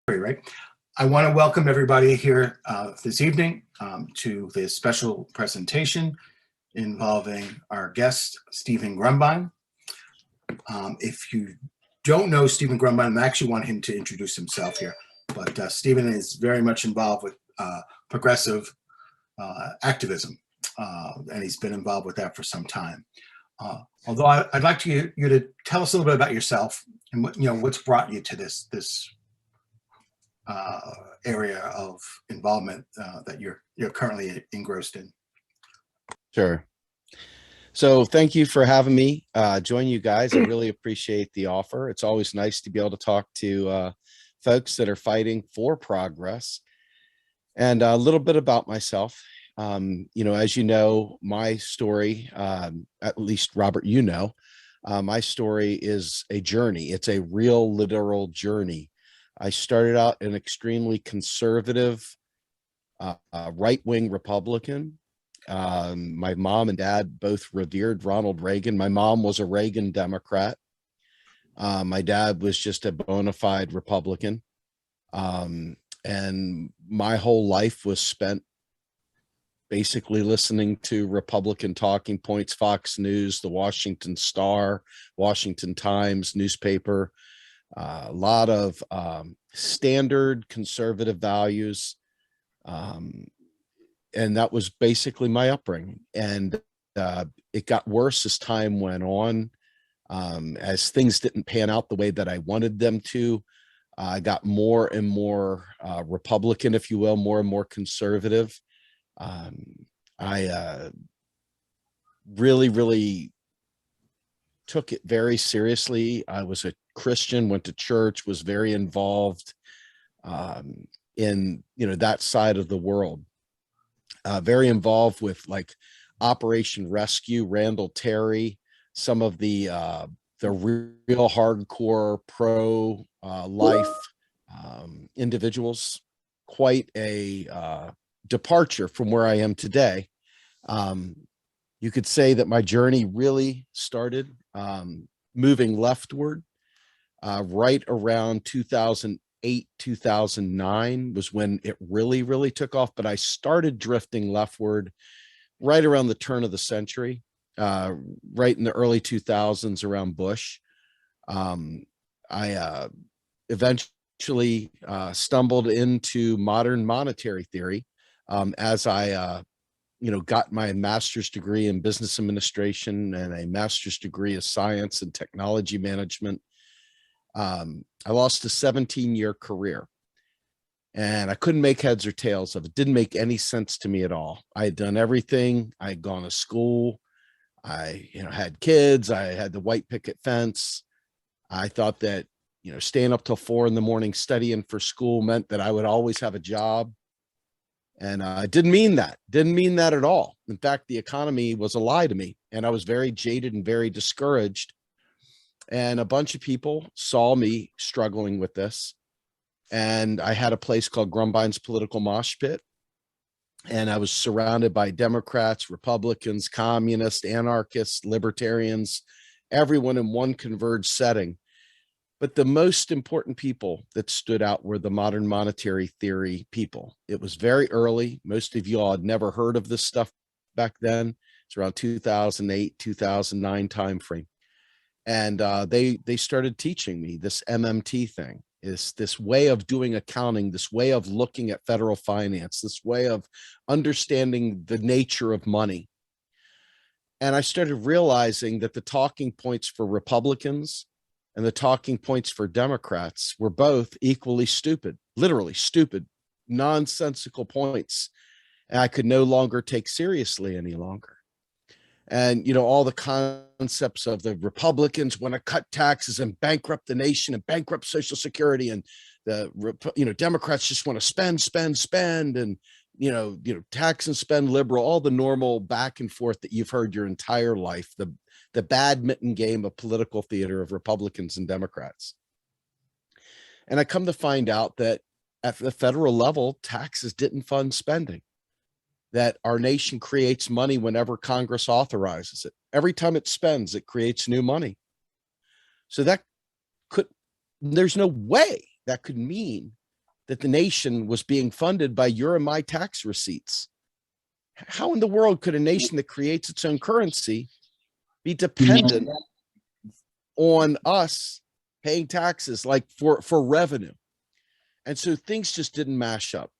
Right. I want to welcome everybody here this evening to this special presentation involving our guest, Stephen Grumbine. If you don't know Stephen Grumbine, I actually want him to introduce himself here, but Stephen is very much involved with progressive activism, and he's been involved with that for some time. Although I'd like you to tell us a little bit about yourself and what's brought you to this area of involvement that you're currently engrossed in. Sure. So thank you for having me join you guys. I really appreciate the offer. It's always nice to be able to talk to folks that are fighting for progress. And a little bit about myself. As you know, my story, at least Robert, my story is a journey. It's a real literal journey. I started out an extremely conservative, right-wing Republican. My mom and dad both revered Ronald Reagan. My mom was a Reagan Democrat. My dad was just a bona fide Republican. And my whole life was spent basically listening to Republican talking points, Fox News, the Washington Star, Washington Times newspaper. A lot of standard conservative values. And that was basically my upbringing. And it got worse as time went on. As things didn't pan out the way that I wanted them to, I got more and more Republican, if you will, more and more conservative. I really took it very seriously. I was a Christian, went to church, was very involved in that side of the world. Very involved with like Operation Rescue, Randall Terry, some of the real hardcore pro life individuals. Quite a departure from where I am today. You could say that my journey really started moving leftward right around 2008, 2009 was when it really took off. But I started drifting leftward right around the turn of the century, right in the early 2000s around Bush. I eventually stumbled into modern monetary theory as I got my master's degree in business administration and a master's degree of science and technology management. I lost a 17-year career and I couldn't make heads or tails of it. It didn't make any sense to me at all. I had done everything. I had gone to school. I had kids. I had the white picket fence. I thought that staying up till 4 a.m. studying for school meant that I would always have a job. And I didn't mean that at all. In fact, the economy was a lie to me and I was very jaded and very discouraged. And a bunch of people saw me struggling with this. And I had a place called Grumbine's Political Mosh Pit. And I was surrounded by Democrats, Republicans, communists, anarchists, libertarians, everyone in one converged setting. But the most important people that stood out were the modern monetary theory people. It was very early. Most of you all had never heard of this stuff back then. It's around 2008, 2009 timeframe. And they started teaching me this MMT thing, is this way of doing accounting, this way of looking at federal finance, this way of understanding the nature of money. And I started realizing that the talking points for Republicans and the talking points for Democrats were both equally stupid, literally stupid, nonsensical points. And I could no longer take seriously any longer. And, all the concepts of the Republicans want to cut taxes and bankrupt the nation and bankrupt Social Security. And the, Democrats just want to spend and, tax and spend liberal, all the normal back and forth that you've heard your entire life, the badminton game of political theater of Republicans and Democrats. And I come to find out that at the federal level, taxes didn't fund spending. That our nation creates money whenever Congress authorizes it. Every time it spends, it creates new money. So there's no way that could mean that the nation was being funded by your and my tax receipts. How in the world could a nation that creates its own currency be dependent on us paying taxes like for revenue? And so things just didn't mash up.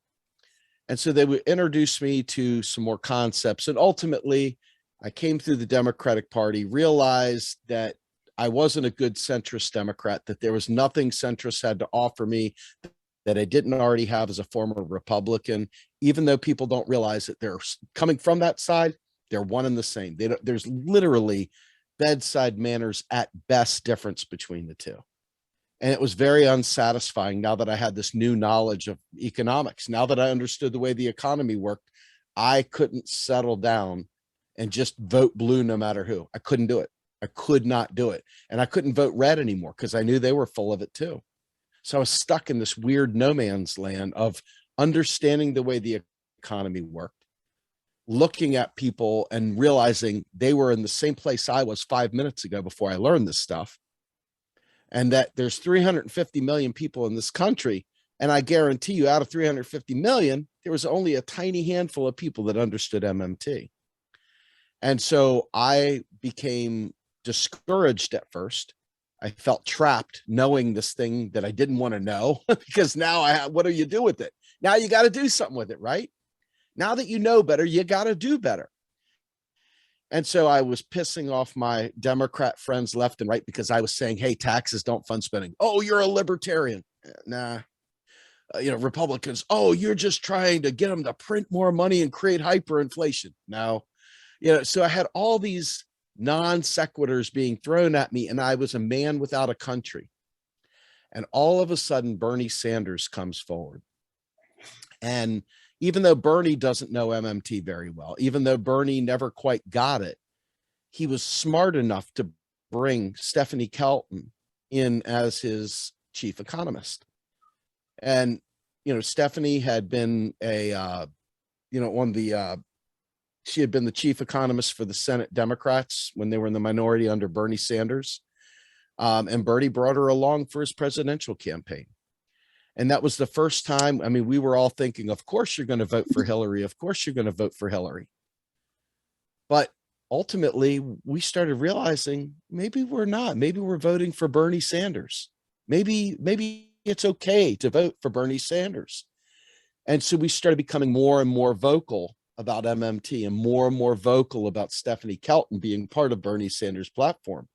And so they would introduce me to some more concepts. And ultimately, I came through the Democratic Party, realized that I wasn't a good centrist Democrat, that there was nothing centrist had to offer me that I didn't already have as a former Republican. Even though people don't realize that they're coming from that side, they're one and the same. There's literally bedside manners at best difference between the two. And it was very unsatisfying now that I had this new knowledge of economics. Now that I understood the way the economy worked, I couldn't settle down and just vote blue no matter who. I couldn't do it. I could not do it. And I couldn't vote red anymore because I knew they were full of it too. So I was stuck in this weird no man's land of understanding the way the economy worked, looking at people and realizing they were in the same place I was 5 minutes ago before I learned this stuff. And that there's 350 million people in this country. And I guarantee you out of 350 million, there was only a tiny handful of people that understood MMT. And so I became discouraged at first. I felt trapped knowing this thing that I didn't want to know because now what do you do with it? Now you got to do something with it, right? Now that you know better, you got to do better. And so I was pissing off my Democrat friends left and right because I was saying, hey, taxes don't fund spending. Oh, you're a libertarian. Nah. Republicans, oh, you're just trying to get them to print more money and create hyperinflation. No. So I had all these non sequiturs being thrown at me, and I was a man without a country. And all of a sudden, Bernie Sanders comes forward. And even though Bernie doesn't know MMT very well, even though Bernie never quite got it, he was smart enough to bring Stephanie Kelton in as his chief economist. And, Stephanie had been she had been the chief economist for the Senate Democrats when they were in the minority under Bernie Sanders. And Bernie brought her along for his presidential campaign. And that was the first time. I mean, we were all thinking, of course, you're going to vote for Hillary. Of course, you're going to vote for Hillary. But ultimately, we started realizing maybe we're not. Maybe we're voting for Bernie Sanders. Maybe it's okay to vote for Bernie Sanders. And so we started becoming more and more vocal about MMT and more vocal about Stephanie Kelton being part of Bernie Sanders' platform.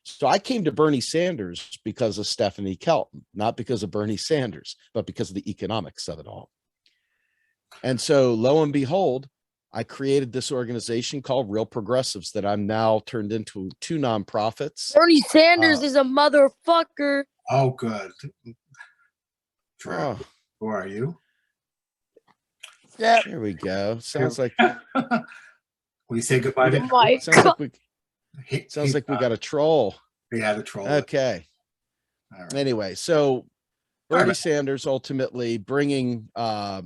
So I came to Bernie Sanders because of Stephanie Kelton, not because of Bernie Sanders, but because of the economics of it all. And so lo and behold, I created this organization called Real Progressives that I'm now turned into 2 nonprofits. Bernie Sanders is a motherfucker. Oh, good. Who are you? Yep. There we go. Sounds like we say goodbye to. Oh my God. Sounds like we got a troll. We had a troll. Okay. Right. Anyway, so Bernie Sanders ultimately bringing, the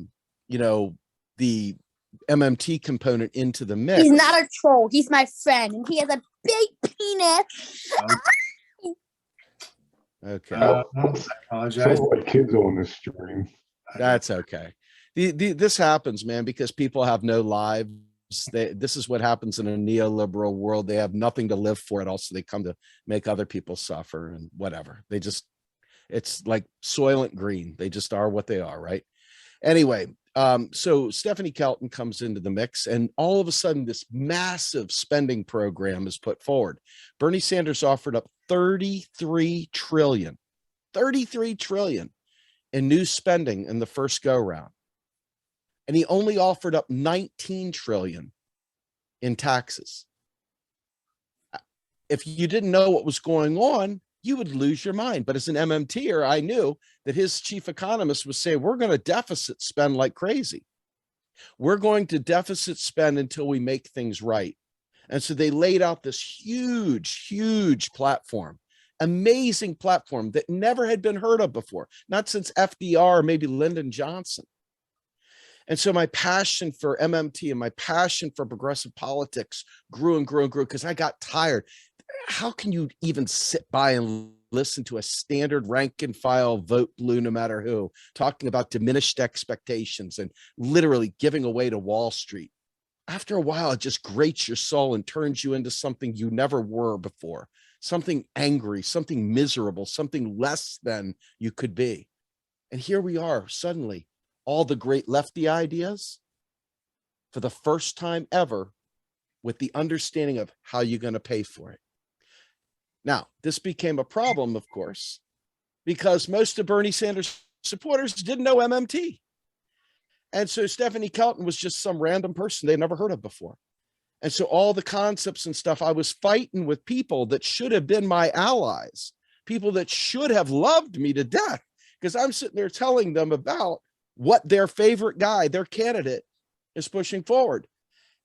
MMT component into the mix. He's not a troll. He's my friend, and he has a big penis. Okay. I apologize. So like kids on this stream. That's okay. This happens, man, because people have no lives. This is what happens in a neoliberal world. They have nothing to live for at all, so they come to make other people suffer and whatever. It's like Soylent Green. They just are what they are, right? Anyway, so Stephanie Kelton comes into the mix, and all of a sudden, this massive spending program is put forward. Bernie Sanders offered up $33 trillion in new spending in the first go round. And he only offered up 19 trillion in taxes. If you didn't know what was going on, you would lose your mind. But as an MMTer, I knew that his chief economist was saying, we're going to deficit spend like crazy. We're going to deficit spend until we make things right. And so they laid out this huge platform, amazing platform that never had been heard of before, not since FDR or maybe Lyndon Johnson. And so my passion for MMT and my passion for progressive politics grew and grew and grew because I got tired. How can you even sit by and listen to a standard rank and file vote blue no matter who, talking about diminished expectations and literally giving away to Wall Street. After a while, it just grates your soul and turns you into something you never were before, something angry, something miserable, something less than you could be. And here we are, suddenly, all the great lefty ideas, for the first time ever, with the understanding of how you're going to pay for it. Now, this became a problem, of course, because most of Bernie Sanders supporters didn't know MMT. And so Stephanie Kelton was just some random person they'd never heard of before. And so all the concepts and stuff, I was fighting with people that should have been my allies, people that should have loved me to death, because I'm sitting there telling them about what their favorite guy, their candidate, is pushing forward.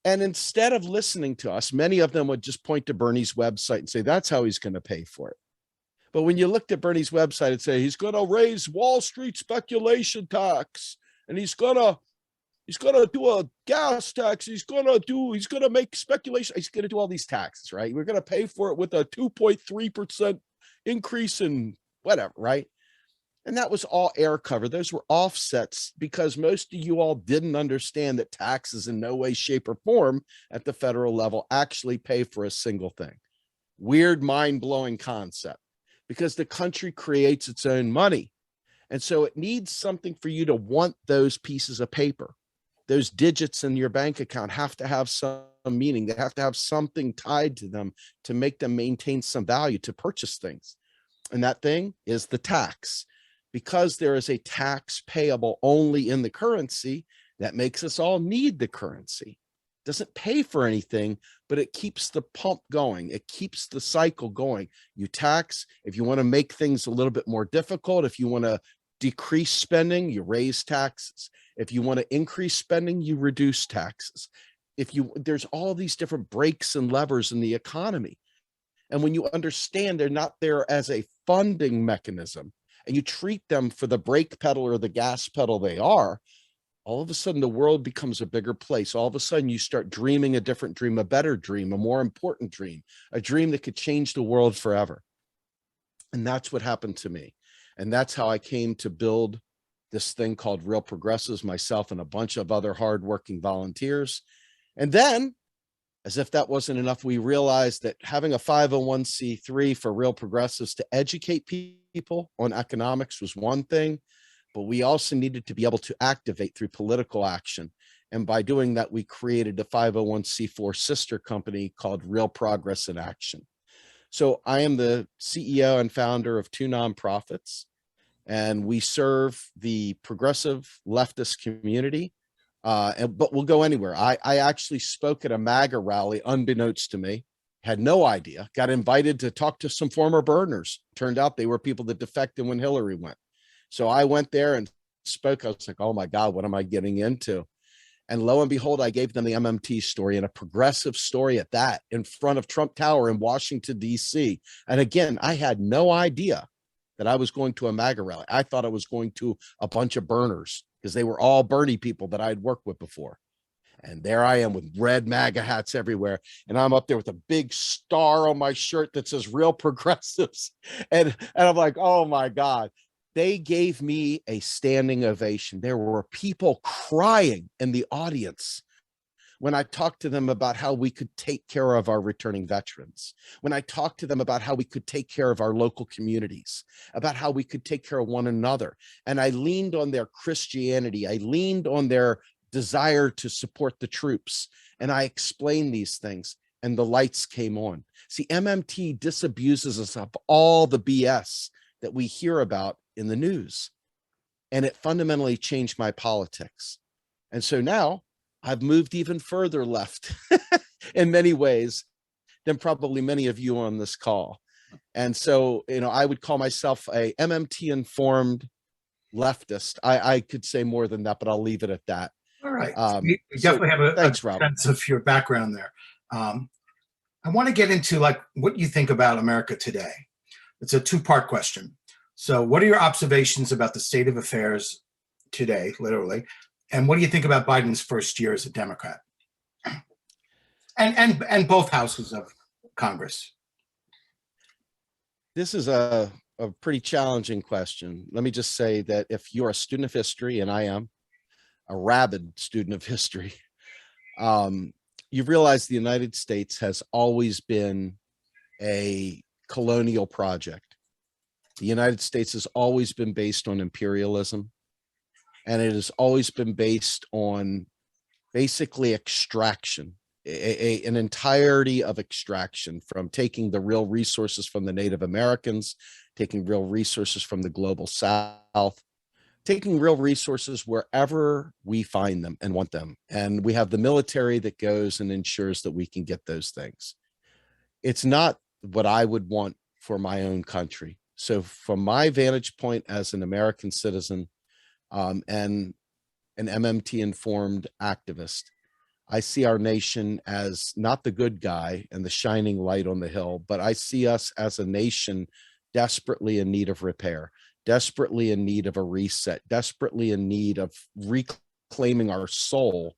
And instead of listening to us, many of them would just point to Bernie's website and say, that's how he's going to pay for it. But when you looked at Bernie's website and say, he's going to raise Wall Street speculation tax, and he's going to do a gas tax, he's going to make speculation, he's going to do all these taxes, right? We're going to pay for it with a 2.3% increase in whatever, right? And that was all air cover. Those were offsets because most of you all didn't understand that taxes in no way, shape, or form at the federal level actually pay for a single thing. Weird, mind-blowing concept because the country creates its own money. And so it needs something for you to want those pieces of paper. Those digits in your bank account have to have some meaning. They have to have something tied to them to make them maintain some value to purchase things. And that thing is the tax. Because there is a tax payable only in the currency, that makes us all need the currency. It doesn't pay for anything, but it keeps the pump going. It keeps the cycle going. You tax. If you want to make things a little bit more difficult, if you want to decrease spending, you raise taxes. If you want to increase spending, you reduce taxes. There's all these different brakes and levers in the economy. And when you understand they're not there as a funding mechanism, and you treat them for the brake pedal or the gas pedal they are, all of a sudden the world becomes a bigger place. All of a sudden you start dreaming a different dream, a better dream, a more important dream, a dream that could change the world forever. And that's what happened to me. And that's how I came to build this thing called Real Progressives, myself and a bunch of other hardworking volunteers. And then, as if that wasn't enough, we realized that having a 501c3 for Real Progressives to educate people on economics was one thing, but we also needed to be able to activate through political action. And by doing that, we created a 501c4 sister company called Real Progress in Action. So I am the CEO and founder of two nonprofits, and we serve the progressive leftist community. But we'll go anywhere. I actually spoke at a MAGA rally, unbeknownst to me, had no idea, got invited to talk to some former burners. Turned out they were people that defected when Hillary went. So I went there and spoke. I was like, oh my God, what am I getting into? And lo and behold, I gave them the MMT story, and a progressive story at that, in front of Trump Tower in Washington, D.C. And again, I had no idea that I was going to a MAGA rally. I thought I was going to a bunch of burners because they were all Bernie people that I'd worked with before. And there I am with red MAGA hats everywhere. And I'm up there with a big star on my shirt that says Real Progressives. And I'm like, oh my God. They gave me a standing ovation. There were people crying in the audience when I talked to them about how we could take care of our returning veterans, when I talked to them about how we could take care of our local communities, about how we could take care of one another. And I leaned on their Christianity. I leaned on their desire to support the troops. And I explained these things, and the lights came on. See, MMT disabuses us of all the BS that we hear about in the news. And it fundamentally changed my politics. And so now I've moved even further left in many ways than probably many of you on this call. And so, I would call myself a MMT informed leftist. I could say more than that, but I'll leave it at that. All right. We definitely have a sense of your background there. I want to get into what you think about America today. It's a two-part question. So what are your observations about the state of affairs today, literally? And what do you think about Biden's first year as a Democrat? And both houses of Congress. This is a pretty challenging question. Let me just say that if you're a student of history, and I am a rabid student of history, you realize the United States has always been a colonial project. The United States has always been based on imperialism, and it has always been based on basically extraction, an entirety of extraction, from taking the real resources from the Native Americans, taking real resources from the global South, taking real resources wherever we find them and want them. And we have the military that goes and ensures that we can get those things. It's not what I would want for my own country. So from my vantage point as an American citizen, and an MMT informed activist, I see our nation as not the good guy and the shining light on the hill, but I see us as a nation desperately in need of repair, desperately in need of a reset, desperately in need of reclaiming our soul.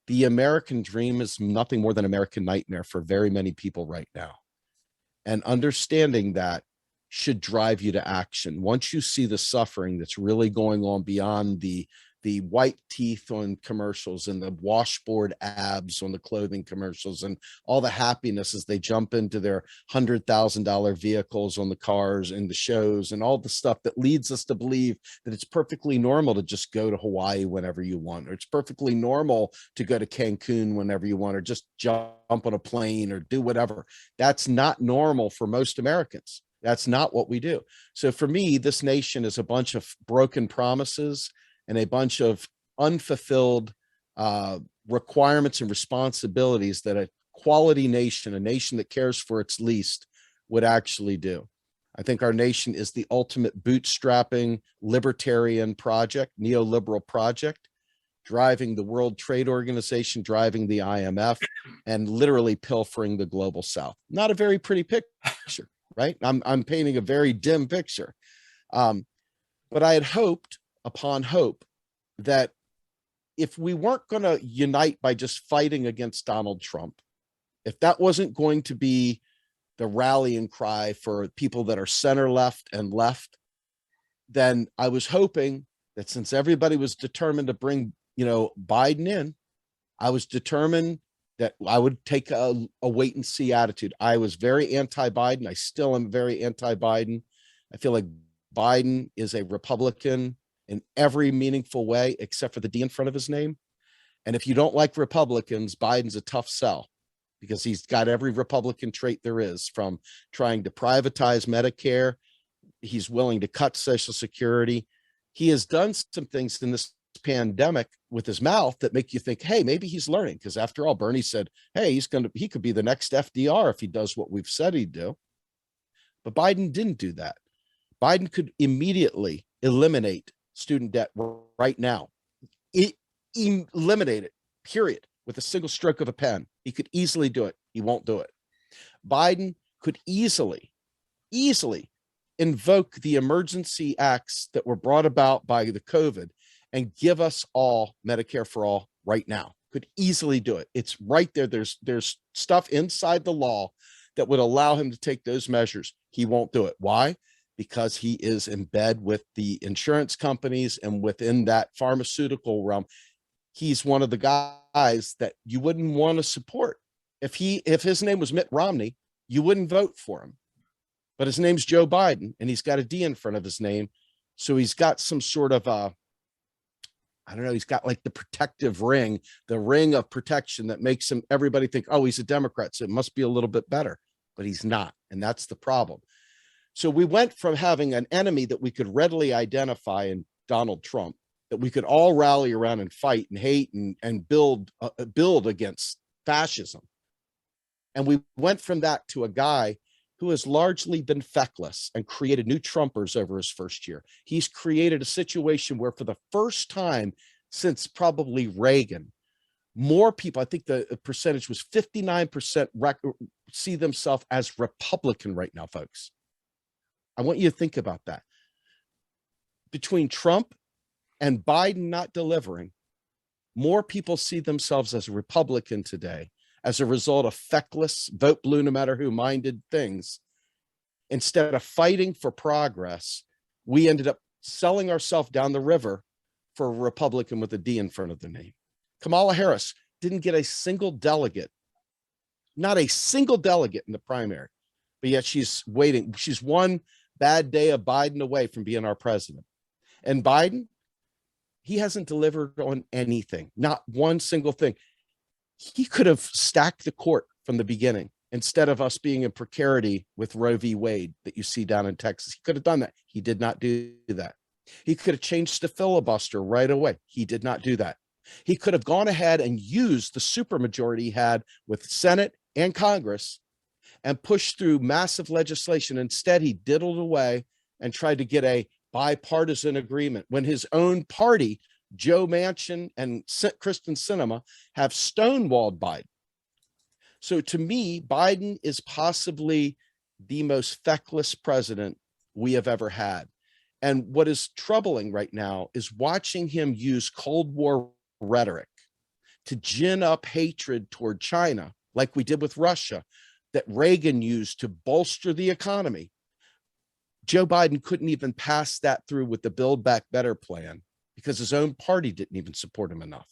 The American dream is nothing more than American nightmare for very many people right now. And understanding that should drive you to action. Once you see the suffering that's really going on beyond the white teeth on commercials and the washboard abs on the clothing commercials and all the happiness as they jump into their $100,000 vehicles on the cars and the shows and all the stuff that leads us to believe that it's perfectly normal to just go to Hawaii whenever you want, or it's perfectly normal to go to Cancun whenever you want, or just jump on a plane or do whatever. That's not normal for most Americans. That's not what we do. So for me, this nation is a bunch of broken promises and a bunch of unfulfilled requirements and responsibilities that a quality nation, a nation that cares for its least, would actually do. I think our nation is the ultimate bootstrapping libertarian project, neoliberal project, driving the World Trade Organization, driving the IMF, and literally pilfering the global South. Not a very pretty picture, right? I'm painting a very dim picture. But I had hoped upon hope that if we weren't going to unite by just fighting against Donald Trump, if that wasn't going to be the rallying cry for people that are center left and left, then I was hoping that since everybody was determined to bring, Biden in, I was determined that I would take a wait and see attitude. I was very anti-Biden. I still am very anti-Biden. I feel like Biden is a Republican in every meaningful way, except for the D in front of his name. And if you don't like Republicans, Biden's a tough sell because he's got every Republican trait there is, from trying to privatize Medicare. He's willing to cut Social Security. He has done some things in this pandemic with his mouth that make you think, hey, maybe he's learning. Because after all, Bernie said, hey, he could be the next FDR if he does what we've said he'd do. But Biden didn't do that. Biden could immediately eliminate student debt right now. Eliminate it, period, with a single stroke of a pen. He could easily do it. He won't do it. Biden could easily invoke the emergency acts that were brought about by the COVID and give us all Medicare for all right now. Could easily do it. It's right there. There's stuff inside the law that would allow him to take those measures. He won't do it. Why? Because he is in bed with the insurance companies and within that pharmaceutical realm. He's one of the guys that you wouldn't want to support. If his name was Mitt Romney, you wouldn't vote for him. But his name's Joe Biden, and he's got a D in front of his name. So he's got some sort of he's got like the protective ring, the ring of protection that makes everybody think, oh, he's a Democrat, so it must be a little bit better. But he's not, and that's the problem. So we went from having an enemy that we could readily identify in Donald Trump, that we could all rally around and fight and hate and build against fascism. And we went from that to a guy who has largely been feckless and created new Trumpers over his first year. He's created a situation where for the first time since probably Reagan, more people, I think the percentage was 59%, see themselves as Republican right now, folks. I want you to think about that. Between Trump and Biden not delivering, more people see themselves as a Republican today as a result of feckless, vote blue no matter who minded things Instead of fighting for progress, we ended up selling ourselves down the river for a Republican with a D in front of the name. Kamala Harris didn't get a single delegate, not a single delegate in the primary, but yet she's waiting. She's one bad day of Biden away from being our president. And Biden, he hasn't delivered on anything, not one single thing. He could have stacked the court from the beginning instead of us being in precarity with Roe v. Wade that you see down in Texas. He could have done that. He did not do that. He could have changed the filibuster right away. He did not do that. He could have gone ahead and used the supermajority he had with Senate and Congress and pushed through massive legislation. Instead, he diddled away and tried to get a bipartisan agreement when his own party, Joe Manchin and Kristen Sinema, have stonewalled Biden. So to me, Biden is possibly the most feckless president we have ever had. And what is troubling right now is watching him use Cold War rhetoric to gin up hatred toward China, like we did with Russia, that Reagan used to bolster the economy. Joe Biden couldn't even pass that through with the Build Back Better plan because his own party didn't even support him enough.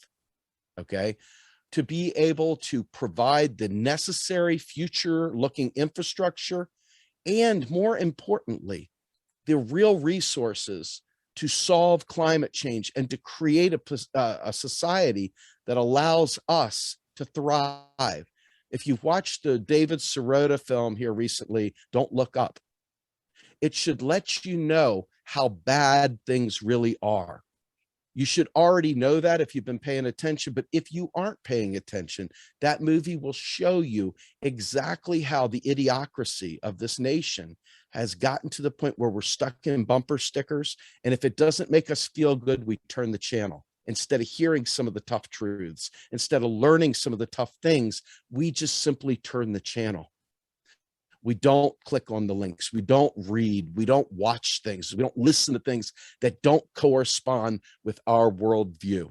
Okay. To be able to provide the necessary future-looking infrastructure and, more importantly, the real resources to solve climate change and to create a society that allows us to thrive. If you've watched the David Sirota film here recently, Don't Look Up, it should let you know how bad things really are. You should already know that if you've been paying attention, but if you aren't paying attention, that movie will show you exactly how the idiocracy of this nation has gotten to the point where we're stuck in bumper stickers. And if it doesn't make us feel good, we turn the channel. Instead of hearing some of the tough truths, instead of learning some of the tough things, we just simply turn the channel. We don't click on the links. We don't read. We don't watch things. We don't listen to things that don't correspond with our worldview.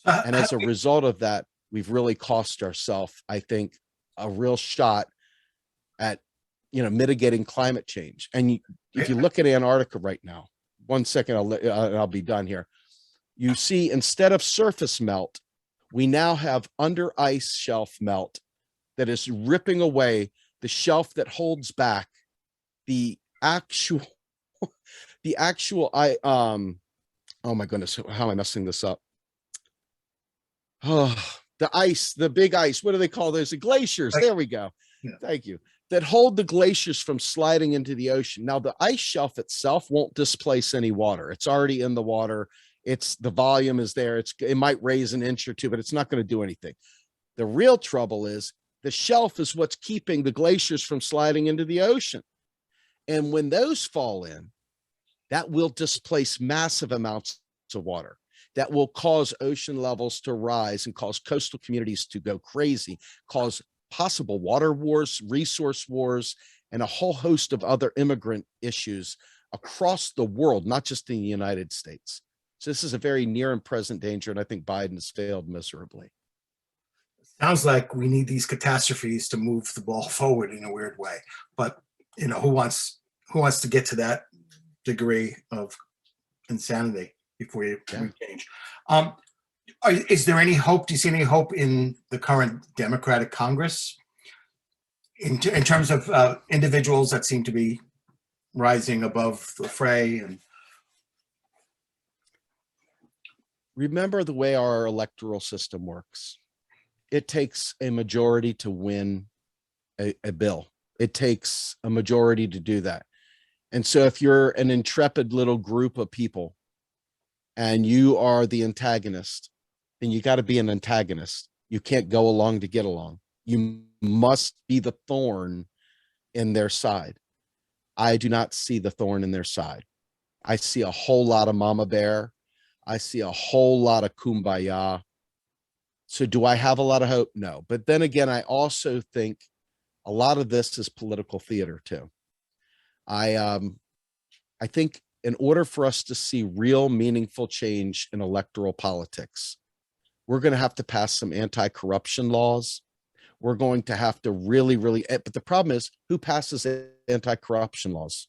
And as a result of that, we've really cost ourselves, I think, a real shot at, mitigating climate change. And if you look at Antarctica right now, 1 second, I'll be done here. You see, instead of surface melt, we now have under ice shelf melt that is ripping away the shelf that holds back the actual, oh my goodness, how am I messing this up? Oh, the ice, the big ice, what do they call those? The glaciers, there we go. Yeah. Thank you. That hold the glaciers from sliding into the ocean. Now, the ice shelf itself won't displace any water. It's already in the water. The volume is there. It might raise an inch or two, but it's not going to do anything. The real trouble is the shelf is what's keeping the glaciers from sliding into the ocean. And when those fall in, that will displace massive amounts of water. That will cause ocean levels to rise and cause coastal communities to go crazy, cause possible water wars, resource wars, and a whole host of other immigrant issues across the world, not just in the United States. So this is a very near and present danger, and I think Biden has failed miserably. Sounds like we need these catastrophes to move the ball forward in a weird way. But who wants to get to that degree of insanity before we change? Is there any hope? Do you see any hope in the current Democratic Congress in terms of individuals that seem to be rising above the fray? And remember the way our electoral system works. It takes a majority to win a bill. It takes a majority to do that. And so if you're an intrepid little group of people and you are the antagonist, then you got to be an antagonist. You can't go along to get along. You must be the thorn in their side. I do not see the thorn in their side. I see a whole lot of mama bear. I see a whole lot of kumbaya. So do I have a lot of hope? No. But then again, I also think a lot of this is political theater too. I think in order for us to see real meaningful change in electoral politics, we're going to have to pass some anti-corruption laws. we're going to have to really, but the problem is, who passes anti-corruption laws?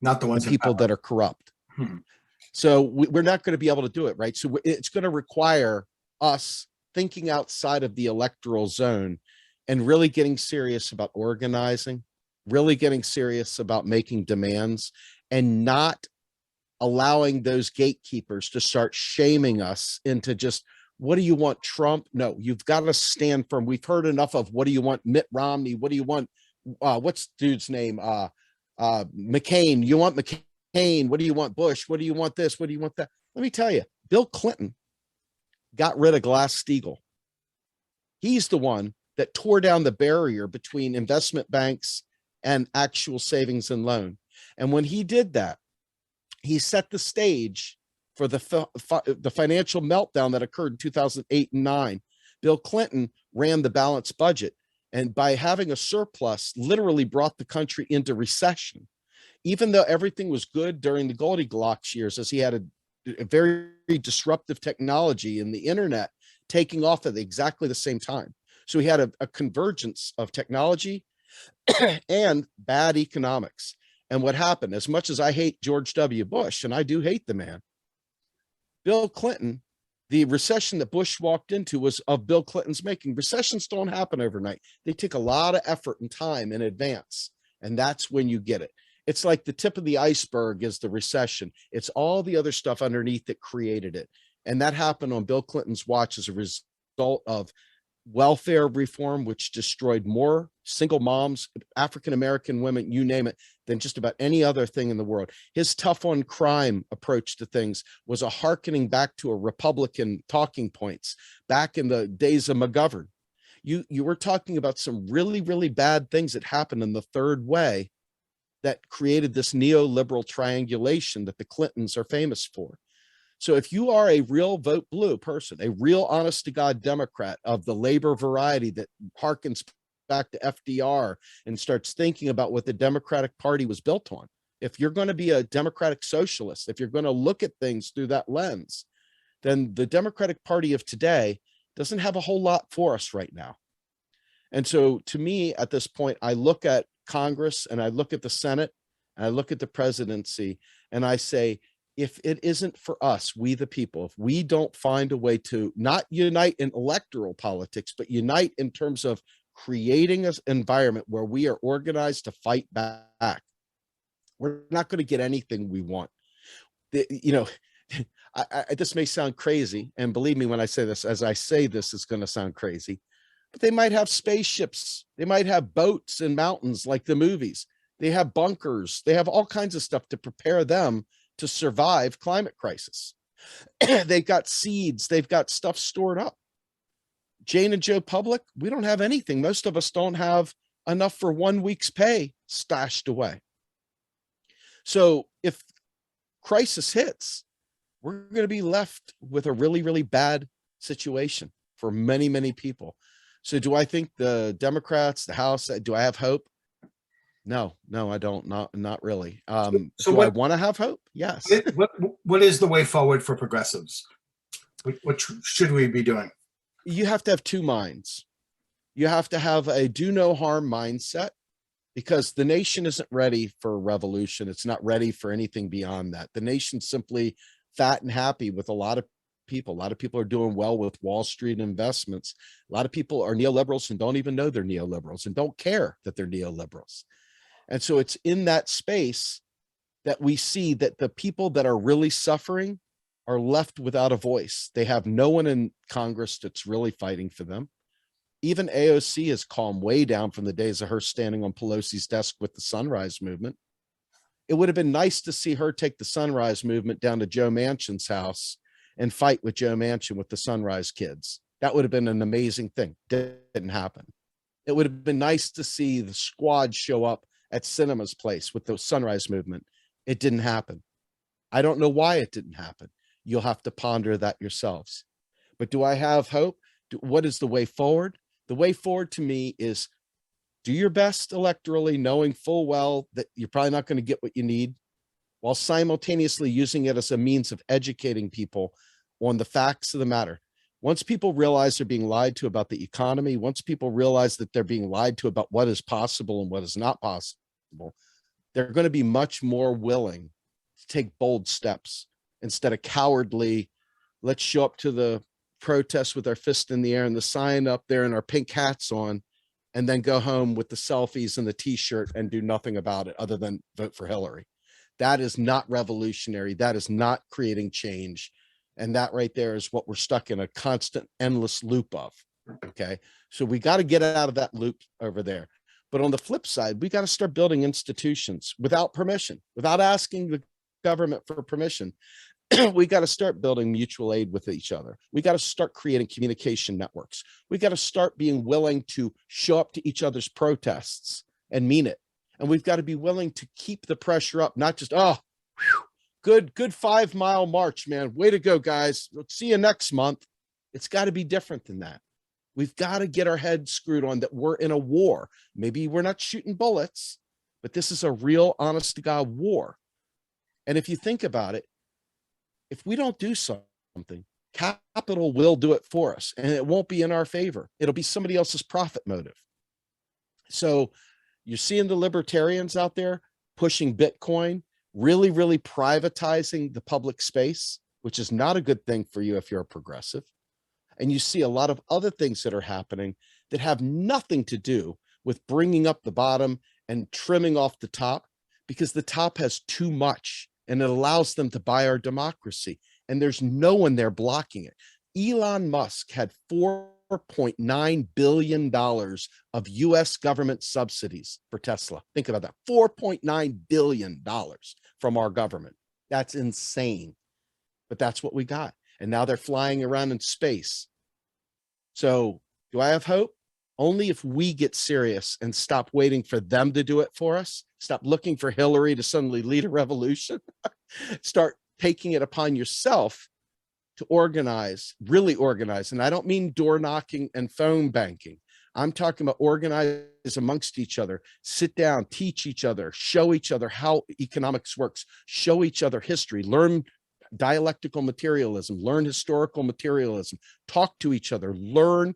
Not the The ones in people power. that are corrupt. So we're not going to be able to do it, right? So it's going to require us thinking outside of the electoral zone and really getting serious about organizing, really getting serious about making demands, and not allowing those gatekeepers to start shaming us into just, what do you want, Trump? No, you've got to stand firm. We've heard enough of, what do you want, Mitt Romney? What do you want? What's dude's name? McCain. You want McCain? What do you want, Bush? What do you want this? What do you want that? Let me tell you, Bill Clinton got rid of Glass-Steagall. He's the one that tore down the barrier between investment banks and actual savings and loan. And when he did that, he set the stage for the financial meltdown that occurred in 2008 and 9. Bill Clinton ran the balanced budget, and by having a surplus, literally brought the country into recession. Even though everything was good during the Goldilocks years, as he had a very disruptive technology and the internet taking off at exactly the same time. So he had a convergence of technology and bad economics. And what happened, as much as I hate George W. Bush, and I do hate the man, Bill Clinton, the recession that Bush walked into was of Bill Clinton's making. Recessions don't happen overnight. They take a lot of effort and time in advance. And that's when you get it. It's like the tip of the iceberg is the recession. It's all the other stuff underneath that created it. And that happened on Bill Clinton's watch as a result of welfare reform, which destroyed more single moms, African-American women, you name it, than just about any other thing in the world. His tough on crime approach to things was a hearkening back to a Republican talking points back in the days of McGovern. You were talking about some really, really bad things that happened in the third way that created this neoliberal triangulation that the Clintons are famous for. So if you are a real vote blue person, a real honest to God Democrat of the labor variety that harkens back to FDR and starts thinking about what the Democratic Party was built on, if you're going to be a democratic socialist, if you're going to look at things through that lens, then the Democratic Party of today doesn't have a whole lot for us right now. And so to me, at this point, I look at Congress and I look at the Senate and I look at the presidency and I say, if it isn't for us, we the people, if we don't find a way to not unite in electoral politics, but unite in terms of creating an environment where we are organized to fight back, we're not going to get anything we want. This may sound crazy, and believe me when I say this, as I say this, it's going to sound crazy, but they might have spaceships. They might have boats in mountains like the movies. They have bunkers. They have all kinds of stuff to prepare them to survive climate crisis. They've got seeds. They've got stuff stored up. Jane and Joe Public, we don't have anything. Most of us don't have enough for 1 week's pay stashed away. So if crisis hits, we're going to be left with a really, really bad situation for many, many people. So do I think the Democrats, the House, do I have hope? No, I don't. Not really. Do I want to have hope? Yes. What is the way forward for progressives? What should we be doing? You have to have two minds. You have to have a do no harm mindset, because the nation isn't ready for a revolution. It's not ready for anything beyond that. The nation's simply fat and happy with a lot of people. A lot of people are doing well with Wall Street investments. A lot of people are neoliberals and don't even know they're neoliberals and don't care that they're neoliberals. And so it's in that space that we see that the people that are really suffering are left without a voice. They have no one in Congress that's really fighting for them. Even AOC has calmed way down from the days of her standing on Pelosi's desk with the Sunrise Movement. It would have been nice to see her take the Sunrise Movement down to Joe Manchin's house and fight with Joe Manchin with the Sunrise kids. That would have been an amazing thing. Didn't happen. It would have been nice to see the squad show up at Cinema's place with the Sunrise Movement. It didn't happen. I don't know why it didn't happen. You'll have to ponder that yourselves. But do I have hope? What is the way forward? The way forward to me is do your best electorally, knowing full well that you're probably not going to get what you need, while simultaneously using it as a means of educating people on the facts of the matter. Once people realize they're being lied to about the economy, once people realize that they're being lied to about what is possible and what is not possible, they're going to be much more willing to take bold steps instead of cowardly, let's show up to the protest with our fist in the air and the sign up there and our pink hats on, and then go home with the selfies and the t-shirt and do nothing about it other than vote for Hillary. That is not revolutionary. That is not creating change. And that right there is what we're stuck in, a constant, endless loop of. Okay. So we got to get out of that loop over there. But on the flip side, we got to start building institutions without permission, without asking the government for permission. We got to start building mutual aid with each other. We got to start creating communication networks. We got to start being willing to show up to each other's protests and mean it. And we've got to be willing to keep the pressure up, not just, oh, whew, good 5-mile march, man. Way to go, guys. We'll see you next month. It's got to be different than that. We've got to get our heads screwed on that we're in a war. Maybe we're not shooting bullets, but this is a real, honest to God war. And if you think about it, if we don't do something, capital will do it for us, and it won't be in our favor. It'll be somebody else's profit motive. So you're seeing the libertarians out there pushing Bitcoin, really, really privatizing the public space, which is not a good thing for you if you're a progressive. And you see a lot of other things that are happening that have nothing to do with bringing up the bottom and trimming off the top, because the top has too much and it allows them to buy our democracy. And there's no one there blocking it. Elon Musk had $4.9 billion of US government subsidies for Tesla. Think about that. $4.9 billion from our government. That's insane. But that's what we got. And now they're flying around in space. So do I have hope? Only if we get serious and stop waiting for them to do it for us. Stop looking for Hillary to suddenly lead a revolution. Start taking it upon yourself to organize, really organize. And I don't mean door knocking and phone banking. I'm talking about organize amongst each other, sit down, teach each other, show each other how economics works, show each other history, learn dialectical materialism, learn historical materialism, talk to each other, learn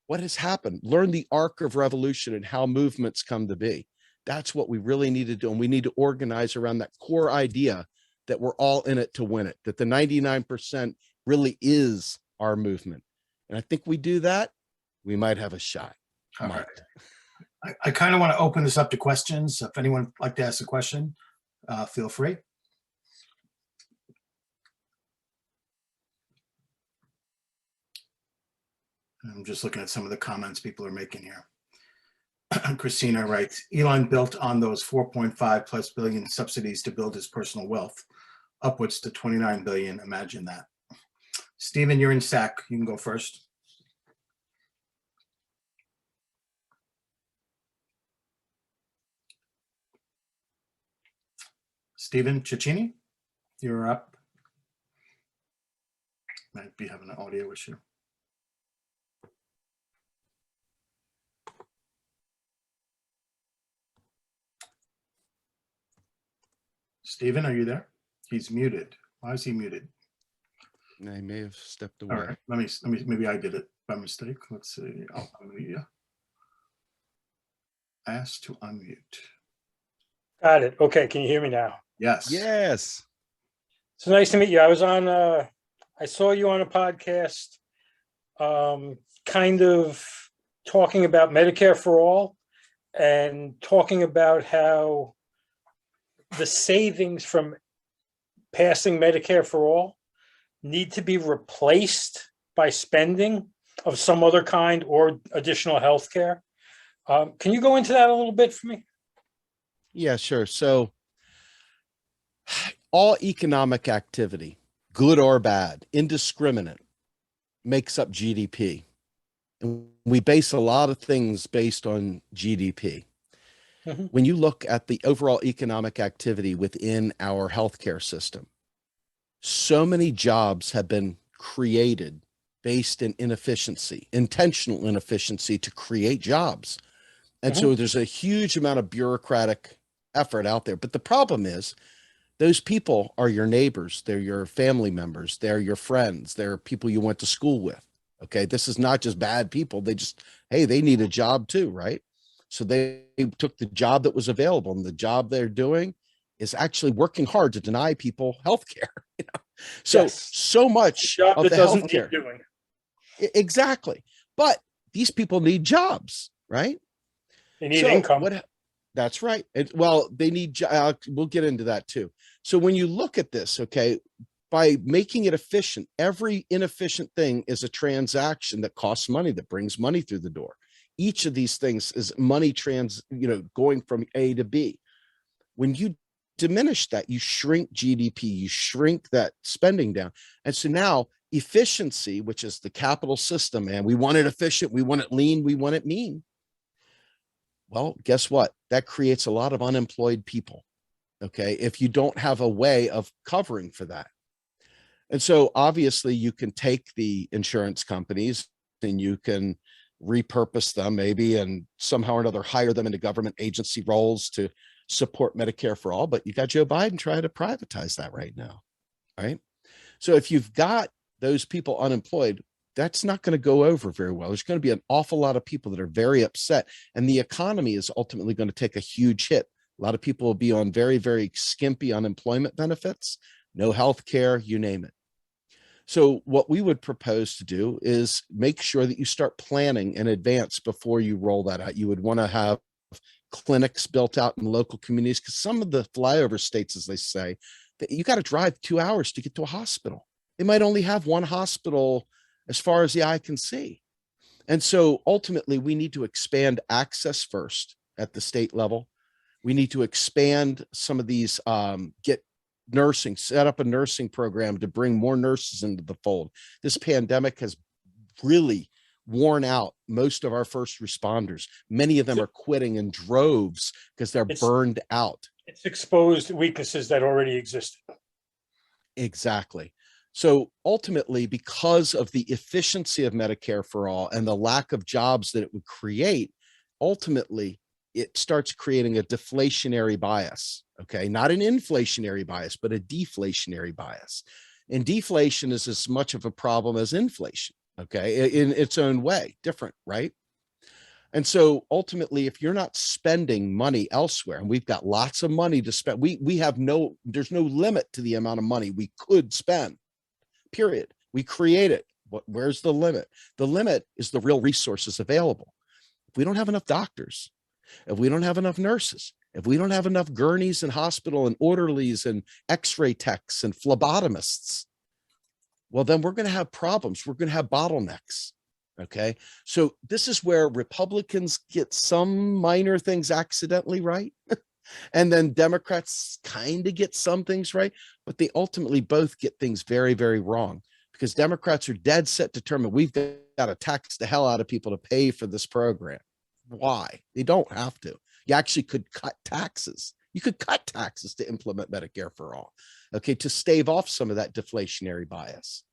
what has happened, learn the arc of revolution and how movements come to be. That's what we really need to do. And we need to organize around that core idea that we're all in it to win it, that the 99% really is our movement. And I think we do that, we might have a shot. All right. I kind of want to open this up to questions. If anyone would like to ask a question, feel free. I'm just looking at some of the comments people are making here. Christina writes, Elon built on those 4.5+ billion subsidies to build his personal wealth, upwards to 29 billion. Imagine that. Stephen, you're in SAC. You can go first. Stephen Cicchini, you're up. Might be having an audio issue. Stephen, are you there? He's muted. Why is he muted? I may have stepped away. All right, let me, maybe I did it by mistake. Let's see. I'll unmute you. Ask to unmute. Got it. Okay, can you hear me now? Yes. Yes. So nice to meet you. I was on, I saw you on a podcast, kind of talking about Medicare for All and talking about how the savings from passing Medicare for All need to be replaced by spending of some other kind or additional health care. Can you go into that a little bit for me? Yeah, sure. So all economic activity, good or bad, indiscriminate, makes up GDP. And we base a lot of things based on GDP. Mm-hmm. When you look at the overall economic activity within our healthcare system, so many jobs have been created based in inefficiency, intentional inefficiency to create jobs. And so there's a huge amount of bureaucratic effort out there. But the problem is those people are your neighbors. They're your family members. They're your friends. They're people you went to school with. Okay. This is not just bad people. Hey, they need a job too, right? So they took the job that was available, and the job they're doing is actually working hard to deny people health care. So, Yes. so much Job of that the doesn't healthcare. need doing. Exactly. But these people need jobs, right? They need So income. that's right. Well, they need, we'll get into that too. So when you look at this, okay, by making it efficient, every inefficient thing is a transaction that costs money, that brings money through the door. Each of these things is money going from A to B. When you diminish that, you shrink GDP, you shrink that spending down. And so now efficiency, which is the capital system, and we want it efficient, we want it lean, we want it mean. Well, guess what? That creates a lot of unemployed people. Okay. If you don't have a way of covering for that. And so obviously you can take the insurance companies and you can repurpose them maybe and somehow or another hire them into government agency roles to support Medicare for all. But you got Joe Biden trying to privatize that right now. Right. So if you've got those people unemployed, that's not going to go over very well. There's going to be an awful lot of people that are very upset, and the economy is ultimately going to take a huge hit. A lot of people will be on very, very skimpy unemployment benefits, no health care, you name it. So what we would propose to do is make sure that you start planning in advance before you roll that out. You would want to have clinics built out in local communities, because some of the flyover states, as they say, that you got to drive 2 hours to get to a hospital. They might only have one hospital as far as the eye can see. And so ultimately we need to expand access first at the state level. We need to expand some of these, get nursing, set up a nursing program to bring more nurses into the fold. This pandemic has really worn out most of our first responders. Many of them are quitting in droves because they're burned out. It's exposed weaknesses that already existed. Exactly. So ultimately, because of the efficiency of Medicare for All and the lack of jobs that it would create, ultimately, it starts creating a deflationary bias. Okay. Not an inflationary bias, but a deflationary bias. And deflation is as much of a problem as inflation. Okay. In its own way, different, right? And so ultimately, if you're not spending money elsewhere, and we've got lots of money to spend, there's no limit to the amount of money we could spend, period. We create it. Where's the limit? The limit is the real resources available. If we don't have enough doctors, if we don't have enough nurses, if we don't have enough gurneys in hospital and orderlies and x-ray techs and phlebotomists, well, then we're going to have problems. We're going to have bottlenecks. Okay. So this is where Republicans get some minor things accidentally right. And then Democrats kind of get some things right, but they ultimately both get things very, very wrong, because Democrats are dead set determined we've got to tax the hell out of people to pay for this program. Why? They don't have to. You actually could cut taxes. You could cut taxes to implement Medicare for all, okay, to stave off some of that deflationary bias.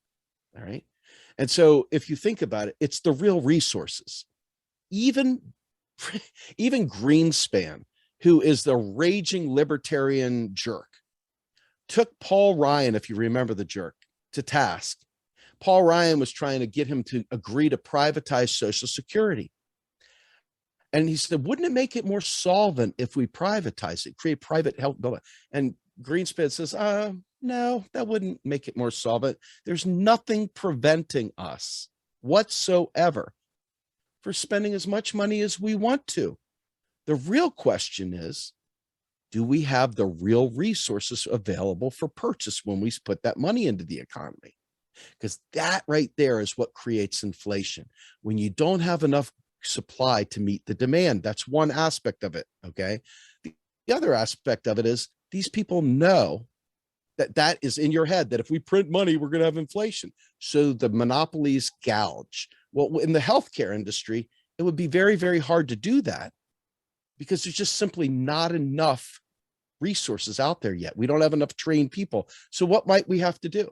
All right. And so if you think about it, it's the real resources. Even Greenspan, who is the raging libertarian jerk, took Paul Ryan, if you remember the jerk, to task. Paul Ryan was trying to get him to agree to privatize Social Security. And he said, wouldn't it make it more solvent if we privatize it, create private health? And Greenspan says, no, that wouldn't make it more solvent. There's nothing preventing us whatsoever for spending as much money as we want to. The real question is, do we have the real resources available for purchase when we put that money into the economy? Because that right there is what creates inflation. When you don't have enough supply to meet the demand, that's one aspect of it. Okay. The other aspect of it is these people know that is in your head, that if we print money, we're going to have inflation. So the monopolies gouge. Well, in the healthcare industry, it would be very, very hard to do that because there's just simply not enough resources out there yet. We don't have enough trained people. So what might we have to do?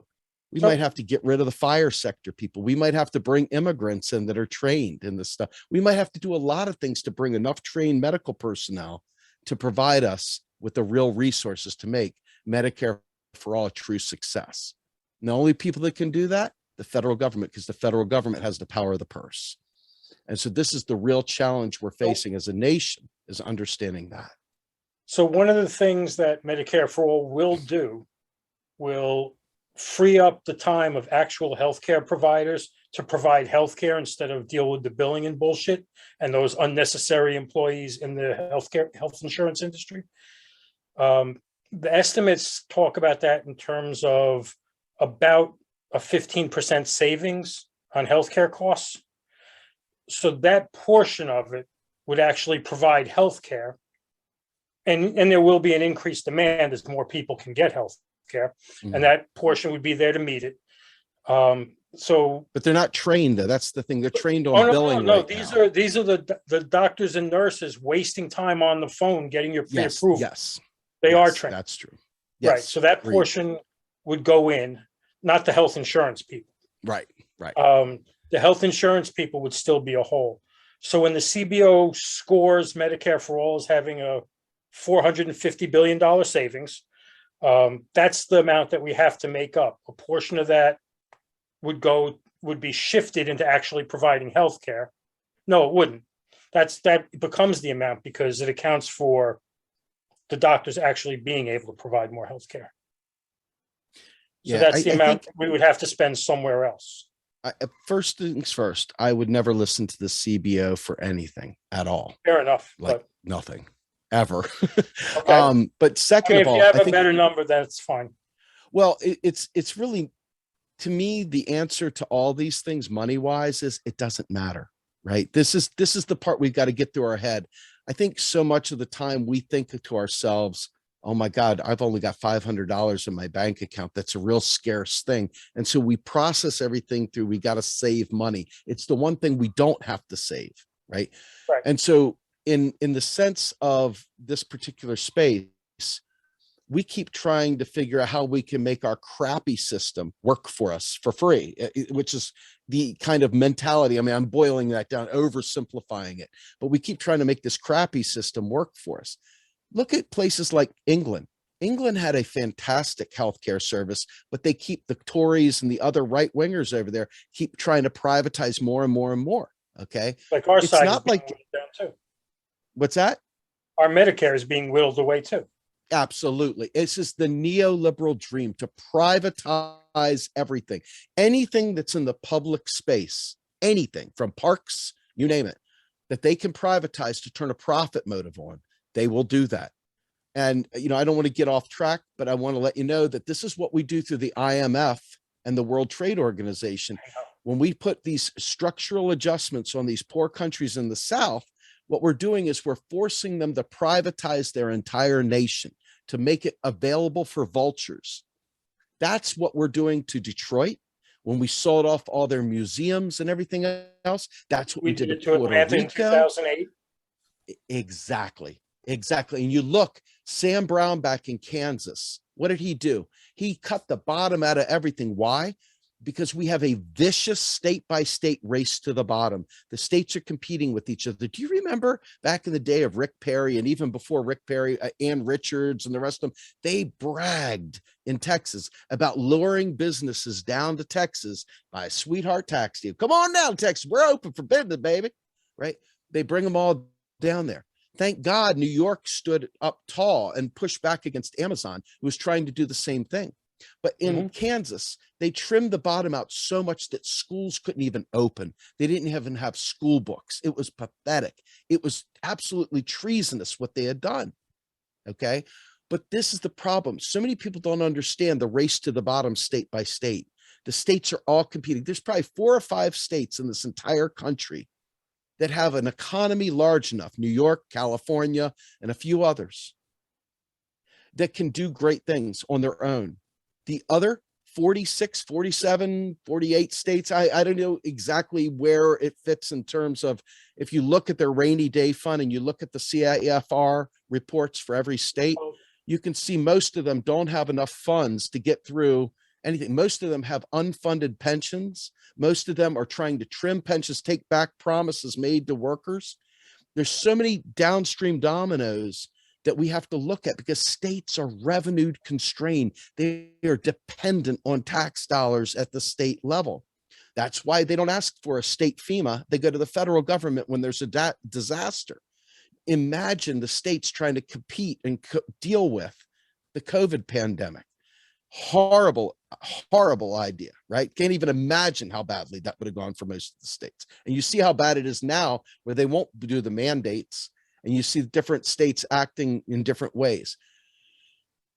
We might have to get rid of the fire sector people. We might have to bring immigrants in that are trained in this stuff. We might have to do a lot of things to bring enough trained medical personnel to provide us with the real resources to make Medicare for all a true success. And the only people that can do that, the federal government, because the federal government has the power of the purse. And so this is the real challenge we're facing as a nation, is understanding that. So one of the things that Medicare for All will do will free up the time of actual healthcare providers to provide healthcare instead of deal with the billing and bullshit and those unnecessary employees in the health insurance industry. The estimates talk about that in terms of about a 15% savings on healthcare costs. So that portion of it would actually provide healthcare. And there will be an increased demand as more people can get healthcare, and that portion would be there to meet it. But they're not trained though. That's the thing. They're trained on billing. No, right these now. are the doctors and nurses wasting time on the phone getting your pre-approval. Yes. They are trained. That's true. Right. Yes, So that agreed. portion would go in, not the health insurance people. Right. The health insurance people would still be a whole. So when the CBO scores Medicare for All as having a $450 billion savings, that's the amount that we have to make up. A portion of that would be shifted into actually providing healthcare. No, it wouldn't. That becomes the amount because it accounts for the doctors actually being able to provide more healthcare. So that's the amount we would have to spend somewhere else. First things first, I would never listen to the CBO for anything at all. Fair enough. Like nothing ever. Okay. But second if of all, you have I a think, better number, that's fine. well, it's really, to me, the answer to all these things money wise is it doesn't matter, right? This is the part we've got to get through our head. I think so much of the time we think to ourselves, oh my God, I've only got $500 in my bank account. That's a real scarce thing. And so we process everything through, we got to save money. It's the one thing we don't have to save, right? Right. And so in the sense of this particular space, we keep trying to figure out how we can make our crappy system work for us for free, which is the kind of mentality. I mean, I'm boiling that down, oversimplifying it, but we keep trying to make this crappy system work for us. Look at places like England. England had a fantastic healthcare service, but they keep the Tories and the other right wingers over there keep trying to privatize more and more and more. Okay. Like our It's side not is being like, whittled down too. what's that? Our Medicare is being whittled away too. Absolutely. It's just the neoliberal dream to privatize everything. Anything that's in the public space, anything from parks, you name it, that they can privatize to turn a profit motive on, they will do that. And, I don't want to get off track, but I want to let you know that this is what we do through the IMF and the World Trade Organization. When we put these structural adjustments on these poor countries in the South, what we're doing is we're forcing them to privatize their entire nation, to make it available for vultures. That's what we're doing to Detroit when we sold off all their museums and everything else. That's what we did to Puerto Atlanta in Rico. 2008. Exactly. And you look, Sam Brown back in Kansas, what did he do? He cut the bottom out of everything. Why? Because we have a vicious state by state race to the bottom. The states are competing with each other. Do you remember back in the day of Rick Perry, and even before Rick Perry, Ann Richards and the rest of them, they bragged in Texas about luring businesses down to Texas by a sweetheart tax deal. Come on down, Texas. We're open for business, baby. Right? They bring them all down there. Thank God New York stood up tall and pushed back against Amazon, who was trying to do the same thing. But in Kansas, they trimmed the bottom out so much that schools couldn't even open. They didn't even have school books. It was pathetic. It was absolutely treasonous what they had done. Okay. But this is the problem. So many people don't understand the race to the bottom state by state. The states are all competing. There's probably 4 or 5 states in this entire country that have an economy large enough, New York, California, and a few others, that can do great things on their own. The other 46, 47, 48 states, I don't know exactly where it fits in terms of, if you look at their rainy day fund and you look at the CIFR reports for every state, you can see most of them don't have enough funds to get through anything. Most of them have unfunded pensions. Most of them are trying to trim pensions, take back promises made to workers. There's so many downstream dominoes that we have to look at, because states are revenue constrained. They are dependent on tax dollars at the state level. That's why they don't ask for a state FEMA. They go to the federal government when there's a disaster. Imagine the states trying to compete and deal with the COVID pandemic. Horrible, horrible idea, right? Can't even imagine how badly that would have gone for most of the states. And you see how bad it is now, where they won't do the mandates, and you see different states acting in different ways.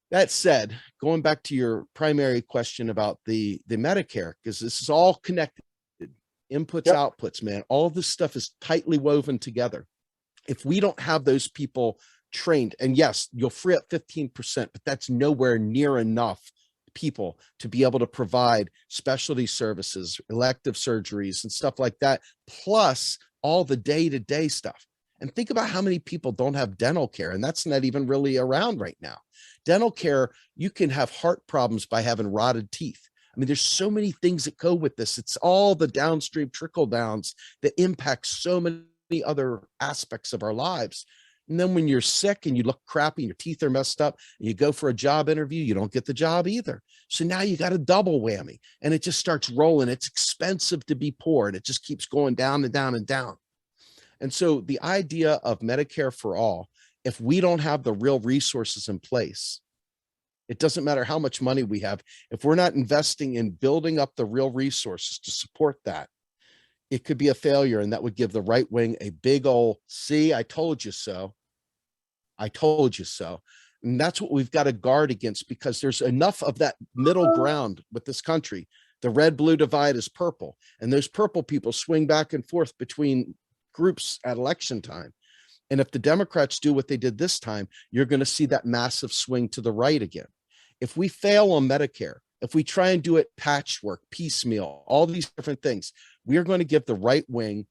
That said, going back to your primary question about the Medicare, because this is all connected, inputs, Yep. outputs, man, all this stuff is tightly woven together. If we don't have those people trained, and yes, you'll free up 15%, but that's nowhere near enough people to be able to provide specialty services, elective surgeries and stuff like that, plus all the day-to-day stuff. And think about how many people don't have dental care, and that's not even really around right now. Dental care, you can have heart problems by having rotted teeth. I mean, there's so many things that go with this. It's all the downstream trickle downs that impact so many other aspects of our lives. And then when you're sick and you look crappy, your teeth are messed up, and you go for a job interview, you don't get the job either. So now you got a double whammy, and it just starts rolling. It's expensive to be poor, and it just keeps going down and down and down. And so the idea of Medicare for all, if we don't have the real resources in place, it doesn't matter how much money we have. If we're not investing in building up the real resources to support that, it could be a failure, and that would give the right wing a big old, see, I told you so. I told you so. And that's what we've got to guard against, because there's enough of that middle ground with this country. The red-blue divide is purple, and those purple people swing back and forth between groups at election time. And if the Democrats do what they did this time, you're going to see that massive swing to the right again. If we fail on Medicare, if we try and do it patchwork, piecemeal, all these different things, we are going to give the right wing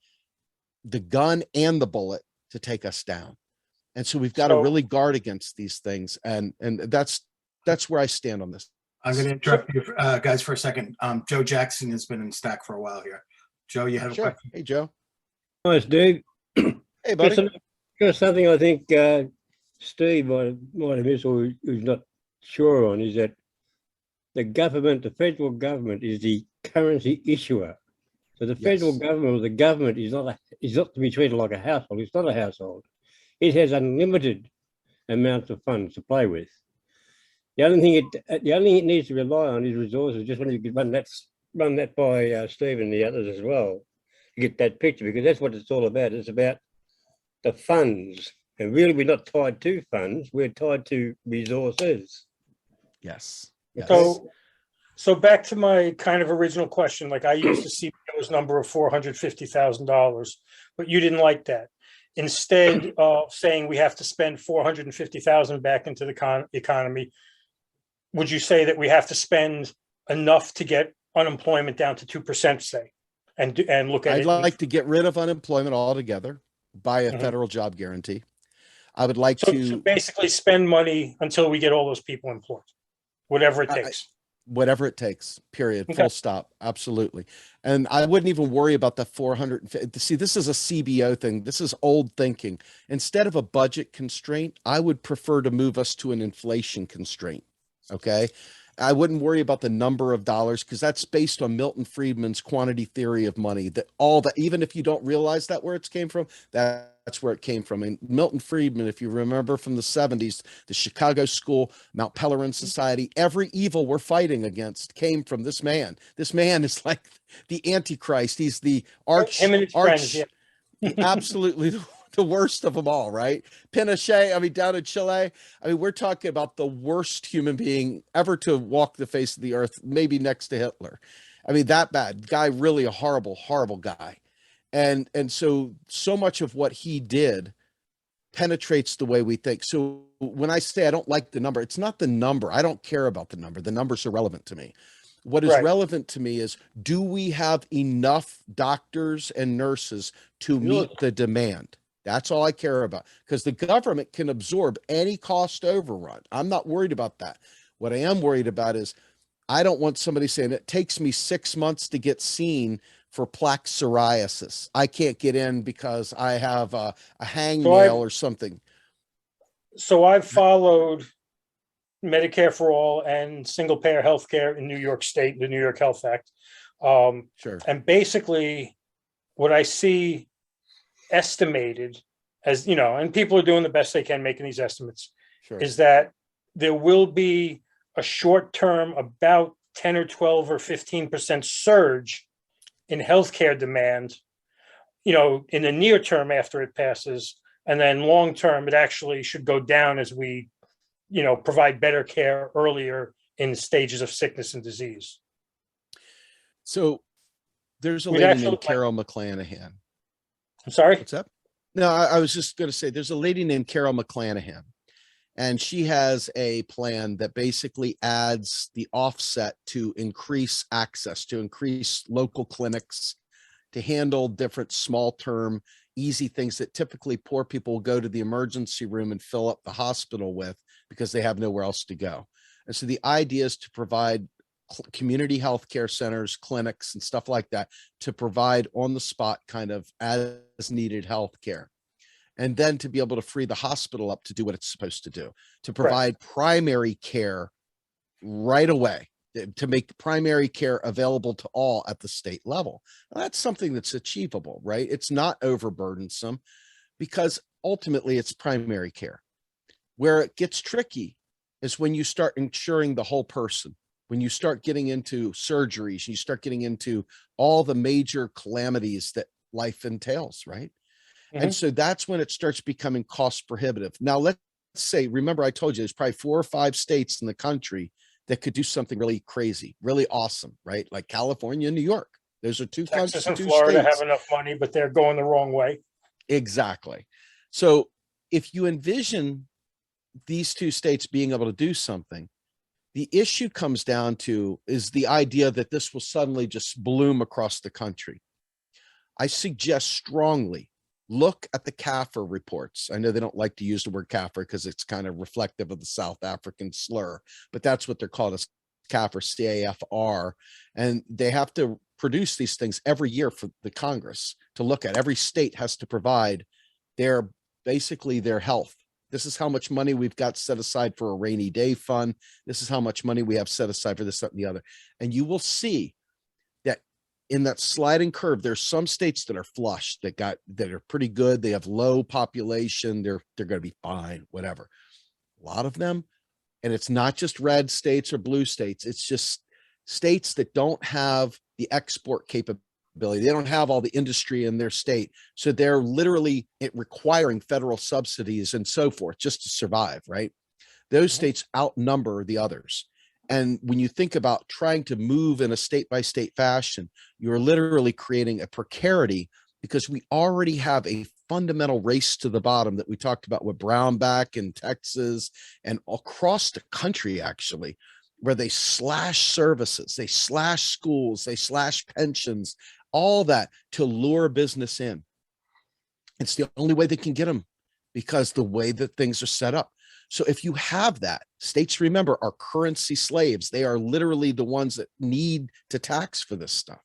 the gun and the bullet to take us down. And so we've got to really guard against these things. And that's where I stand on this. I'm going to interrupt you guys for a second. Joe Jackson has been in stack for a while here. Joe, you had a question? Hey, Joe. Hi, Steve. Hey, buddy. Got something I think Steve might have missed, or who's not sure on, is that the government, the federal government, is the currency issuer. So the federal government, or the government, is not to be treated like a household. It's not a household. It has unlimited amounts of funds to play with. The only thing it needs to rely on is resources. Just wanted to run that by Steve and the others as well, to get that picture, because that's what it's all about. It's about the funds, and really we're not tied to funds, we're tied to resources. Yes. So back to my kind of original question, like I used the CBO's number of $450,000, but you didn't like that. Instead of saying we have to spend $450,000 back into the economy, would you say that we have to spend enough to get unemployment down to 2%, say, and look at it? I'd like to get rid of unemployment altogether, buy a federal job guarantee. I would like to basically spend money until we get all those people employed, whatever it takes. Whatever it takes, period, Okay. full stop. Absolutely. And I wouldn't even worry about the 450. See, this is a CBO thing. This is old thinking. Instead of a budget constraint, I would prefer to move us to an inflation constraint. Okay. I wouldn't worry about the number of dollars, because that's based on Milton Friedman's quantity theory of money, that even if you don't realize that where it came from, that's where it came from. And Milton Friedman, if you remember from the 70s, the Chicago School, Mount Pelerin Society, every evil we're fighting against came from this man. This man is like the Antichrist. He's the absolutely the worst of them all, right? Pinochet, down in Chile, we're talking about the worst human being ever to walk the face of the earth, maybe next to Hitler. That bad guy, really a horrible, horrible guy. And so much of what he did penetrates the way we think. So when I say I don't like the number, it's not the number. I don't care about the number. The number's irrelevant to me. What is relevant to me is, do we have enough doctors and nurses to meet the demand? That's all I care about, because the government can absorb any cost overrun. I'm not worried about that. What I am worried about is, I don't want somebody saying it takes me 6 months to get seen for plaque psoriasis. I can't get in because I have a hangnail or something. So I've followed Medicare for All and single payer healthcare in New York State, the New York Health Act. Sure. And basically what I see estimated as, and people are doing the best they can making these estimates, Sure. is that there will be a short term, about 10 or 12 or 15% surge in healthcare demand, in the near term after it passes. And then long term, it actually should go down as we, provide better care earlier in stages of sickness and disease. So there's a We'd lady actually named like- Carol McClanahan. I'm sorry. What's up? No, I was just going to say there's a lady named Carol McClanahan, and she has a plan that basically adds the offset to increase access, to increase local clinics, to handle different small term, easy things that typically poor people will go to the emergency room and fill up the hospital with because they have nowhere else to go. And so the idea is to provide community healthcare centers, clinics, and stuff like that to provide on the spot kind of as needed healthcare. And then to be able to free the hospital up to do what it's supposed to do, to provide primary care right away, to make primary care available to all at the state level. Now, that's something that's achievable, right? It's not overburdensome because ultimately it's primary care. Where it gets tricky is when you start insuring the whole person, when you start getting into surgeries, you start getting into all the major calamities that life entails, right? And so that's when it starts becoming cost prohibitive. Now, let's say, remember, I told you there's probably 4 or 5 states in the country that could do something really crazy, really awesome, right? Like California and New York. Those are two Texas and two Florida states. have enough money, but they're going the wrong way. Exactly. So if you envision these 2 states being able to do something, the issue comes down to is the idea that this will suddenly just bloom across the country. I suggest strongly look at the CAFR reports. I know they don't like to use the word CAFR because it's kind of reflective of the South African slur, but that's what they're called, as CAFR, C-A-F-R. And they have to produce these things every year for the Congress to look at. Every state has to provide basically their health. This is how much money we've got set aside for a rainy day fund. This is how much money we have set aside for this, that, and the other. And you will see that in that sliding curve, there's some states that are flush, that are pretty good. They have low population. They're going to be fine, whatever. A lot of them, and it's not just red states or blue states. It's just states that don't have the export capability. They don't have all the industry in their state. So they're literally requiring federal subsidies and so forth just to survive, right? Those states outnumber the others. And when you think about trying to move in a state by state fashion, you're literally creating a precarity because we already have a fundamental race to the bottom that we talked about with Brownback in Texas and across the country, actually, where they slash services, they slash schools, they slash pensions, all that to lure business in. It's the only way they can get them because the way that things are set up. So if you have that, states, remember, are currency slaves. They are literally the ones that need to tax for this stuff.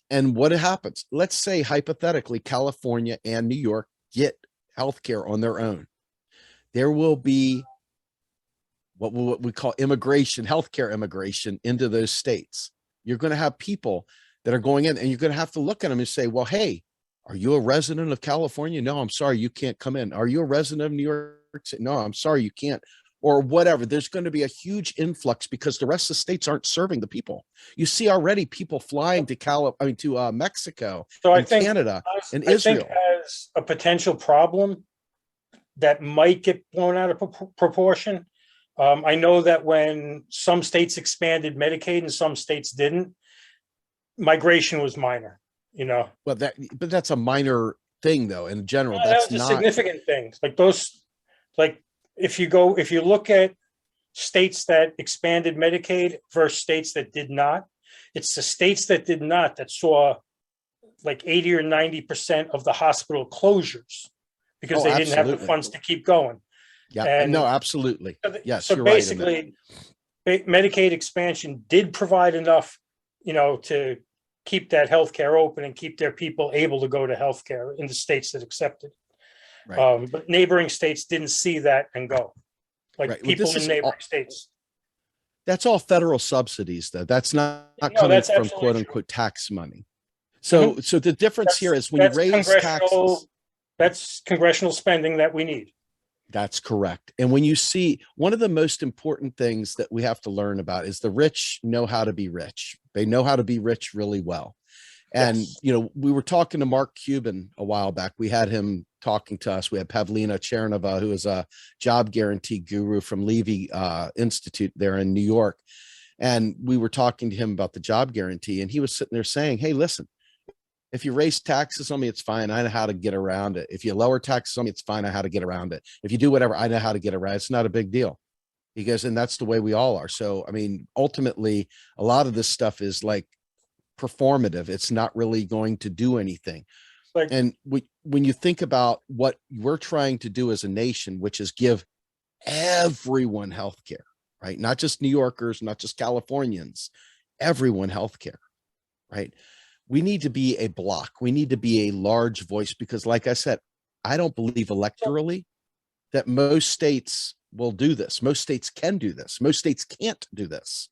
And what happens? Let's say hypothetically, California and New York get healthcare on their own. There will be what we call immigration, healthcare immigration into those states. You're going to have people that are going in and you're going to have to look at them and say, well, hey, are you a resident of California? No, I'm sorry, you can't come in. Are you a resident of New York City? No, I'm sorry, you can't. Or whatever. There's going to be a huge influx because the rest of the states aren't serving the people. You see already people flying to Mexico, So I and think Canada, and I Israel. think as a potential problem that might get blown out of proportion. I know that when some states expanded Medicaid and some states didn't, migration was minor, Well, but that's a minor thing, though. In general, that that's was a not significant thing. Like if you look at states that expanded Medicaid versus states that did not, it's the states that did not that saw like 80 or 90% of the hospital closures because they didn't have the absolutely. funds to keep going. Yeah, And no, absolutely. Yes, so you're basically, right. Medicaid expansion did provide enough, to keep that healthcare open and keep their people able to go to healthcare in the states that accepted. Right. But neighboring states didn't see that and go. Like Right. Well, people this in is neighboring states. That's all federal subsidies, though. That's not No, coming that's from absolutely quote true. unquote tax money. So, so the difference here is when you That's raise congressional- taxes. That's congressional spending that we need. That's correct. And when you see, one of the most important things that we have to learn about is the rich know how to be rich. They know how to be rich really well. And, Yes. you know, we were talking to Mark Cuban a while back. We had him talking to us. We had Pavlina Chernova, who is a job guarantee guru from Levy Institute there in New York. And we were talking to him about the job guarantee. And he was sitting there saying, hey, listen, if you raise taxes on me, it's fine. I know how to get around it. If you lower taxes on me, it's fine. I know how to get around it. If you do whatever, I know how to get around it. It's not a big deal. He goes, and that's the way we all are. So, I mean, ultimately, a lot of this stuff is like performative. It's not really going to do anything. Like, And when you think about what we're trying to do as a nation, which is give everyone healthcare, right? Not just New Yorkers, not just Californians, everyone healthcare, right? We need to be a block. We need to be a large voice because, like I said, I don't believe electorally that most states will do this. Most states can do this. Most states can't do this.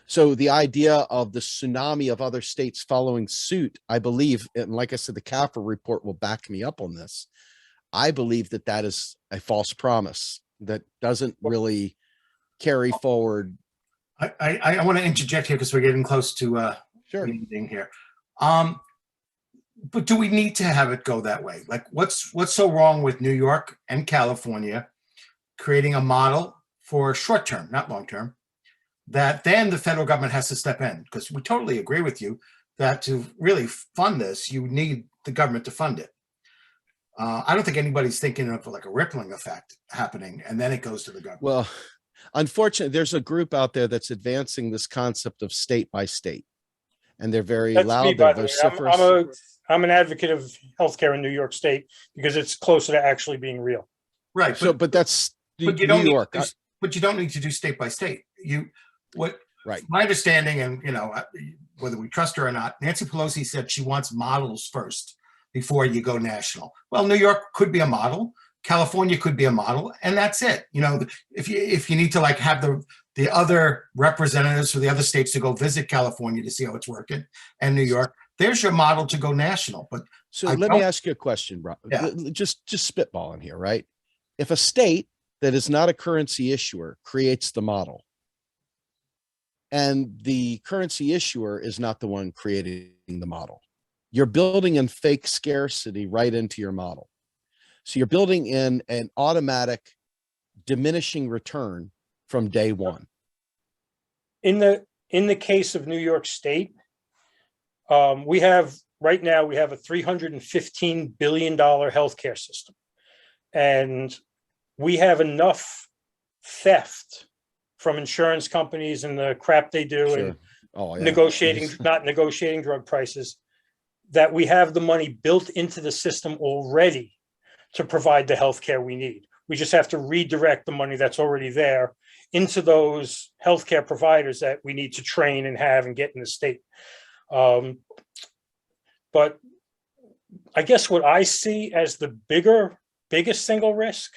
So the idea of the tsunami of other states following suit, I believe, and like I said, the CAFR report will back me up on this. I believe that that is a false promise that doesn't really carry forward. I want to interject here because we're getting close to Sure. the ending here. But do we need to have it go that way? Like, what's so wrong with New York and California creating a model for short term, not long term, that then the federal government has to step in? Because we totally agree with you that to really fund this, you need the government to fund it. I don't think anybody's thinking of like a rippling effect happening, and then it goes to the government. Well, unfortunately, there's a group out there that's advancing this concept of state by state, and they're very That's loud. me, They're by the way. vociferous. I'm an advocate of healthcare in New York State because it's closer to actually being real. Right. So, but that's but you New don't York. need to, but you don't need to do state by state. Right. My understanding, and whether we trust her or not, Nancy Pelosi said she wants models first before you go national. Well, New York could be a model, California could be a model, and that's it. If you need to like have the other representatives for the other states to go visit California to see how it's working, and New York, there's your model to go national. But So I let me don't- ask you a question, Rob. Yeah. Just spitballing here, right? If a state that is not a currency issuer creates the model, and the currency issuer is not the one creating the model, you're building in fake scarcity right into your model. So you're building in an automatic diminishing return from day one. In the case of New York State, we have right now a $315 billion healthcare system, and we have enough theft from insurance companies and the crap they do and Oh, yeah. not negotiating drug prices, that we have the money built into the system already to provide the healthcare we need. We just have to redirect the money that's already there into those healthcare providers that we need to train and have and get in the state. But I guess what I see as the biggest single risk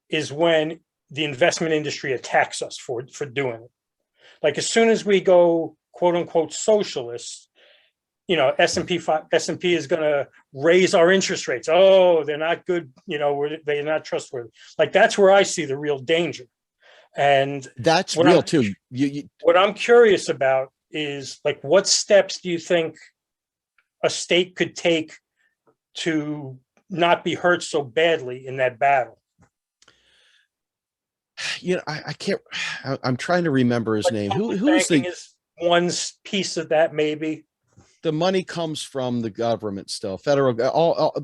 is when the investment industry attacks us for doing it. Like as soon as we go quote unquote socialist, S&P is going to raise our interest rates. Oh, they're not good. They're not trustworthy. Like that's where I see the real danger. And that's real too. What I'm curious about is like, what steps do you think a state could take to not be hurt so badly in that battle? I can't. I'm trying to remember his name. Who's is one piece of that? Maybe the money comes from the government still. Federal, all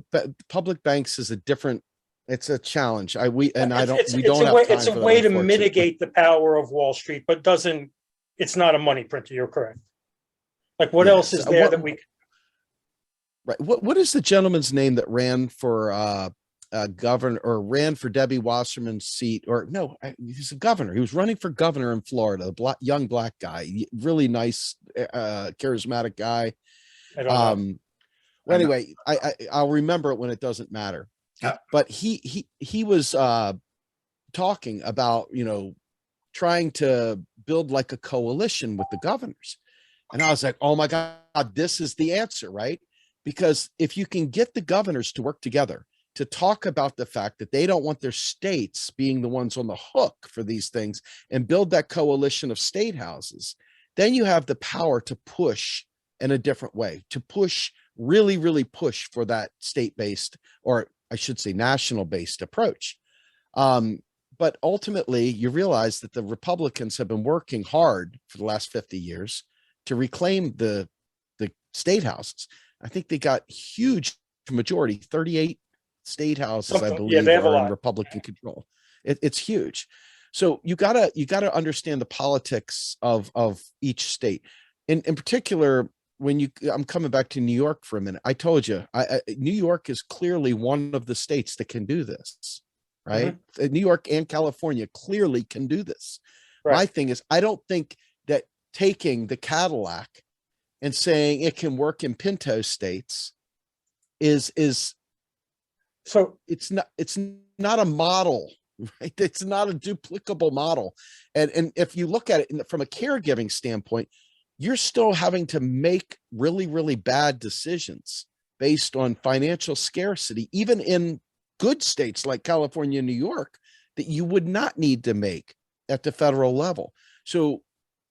public banks is a different. It's a challenge. We don't have time it's a way to mitigate the power of Wall Street, but it's not a money printer. You're correct. Like what else is there that we? Right. What is the gentleman's name that ran for governor or ran for Debbie Wasserman's seat? Or no, he's a governor. He was running for governor in Florida. Young black guy, really nice, charismatic guy. I don't know. Well, anyway, I'll remember it when it doesn't matter. Yeah. But he was talking about trying to build like a coalition with the governors. And I was like, oh my God, this is the answer, right? Because if you can get the governors to work together to talk about the fact that they don't want their states being the ones on the hook for these things and build that coalition of state houses, then you have the power to push in a different way, to push, really, really push for that state-based, or I should say national-based approach. But ultimately, you realize that the Republicans have been working hard for the last 50 years to reclaim the state houses. I think they got huge majority, 38 state houses, I believe, they have a are in lot. Republican control. It's huge. So you gotta understand the politics of each state. In particular, I'm coming back to New York for a minute. I told you, New York is clearly one of the states that can do this, right? New York and California clearly can do this. Right. My thing is, I don't think that taking the Cadillac and saying it can work in Pinto states is So it's not a model, right? It's not a duplicable model. And if you look at it from a caregiving standpoint, you're still having to make really, really bad decisions based on financial scarcity, even in good states like California and New York, that you would not need to make at the federal level. So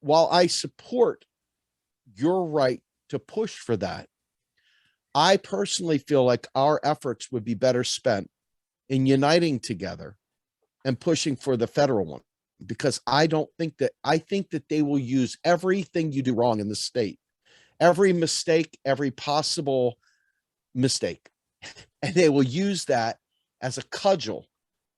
while I support your right to push for that, I personally feel like our efforts would be better spent in uniting together and pushing for the federal one, because I think that they will use everything you do wrong in the state, every mistake, every possible mistake, and they will use that as a cudgel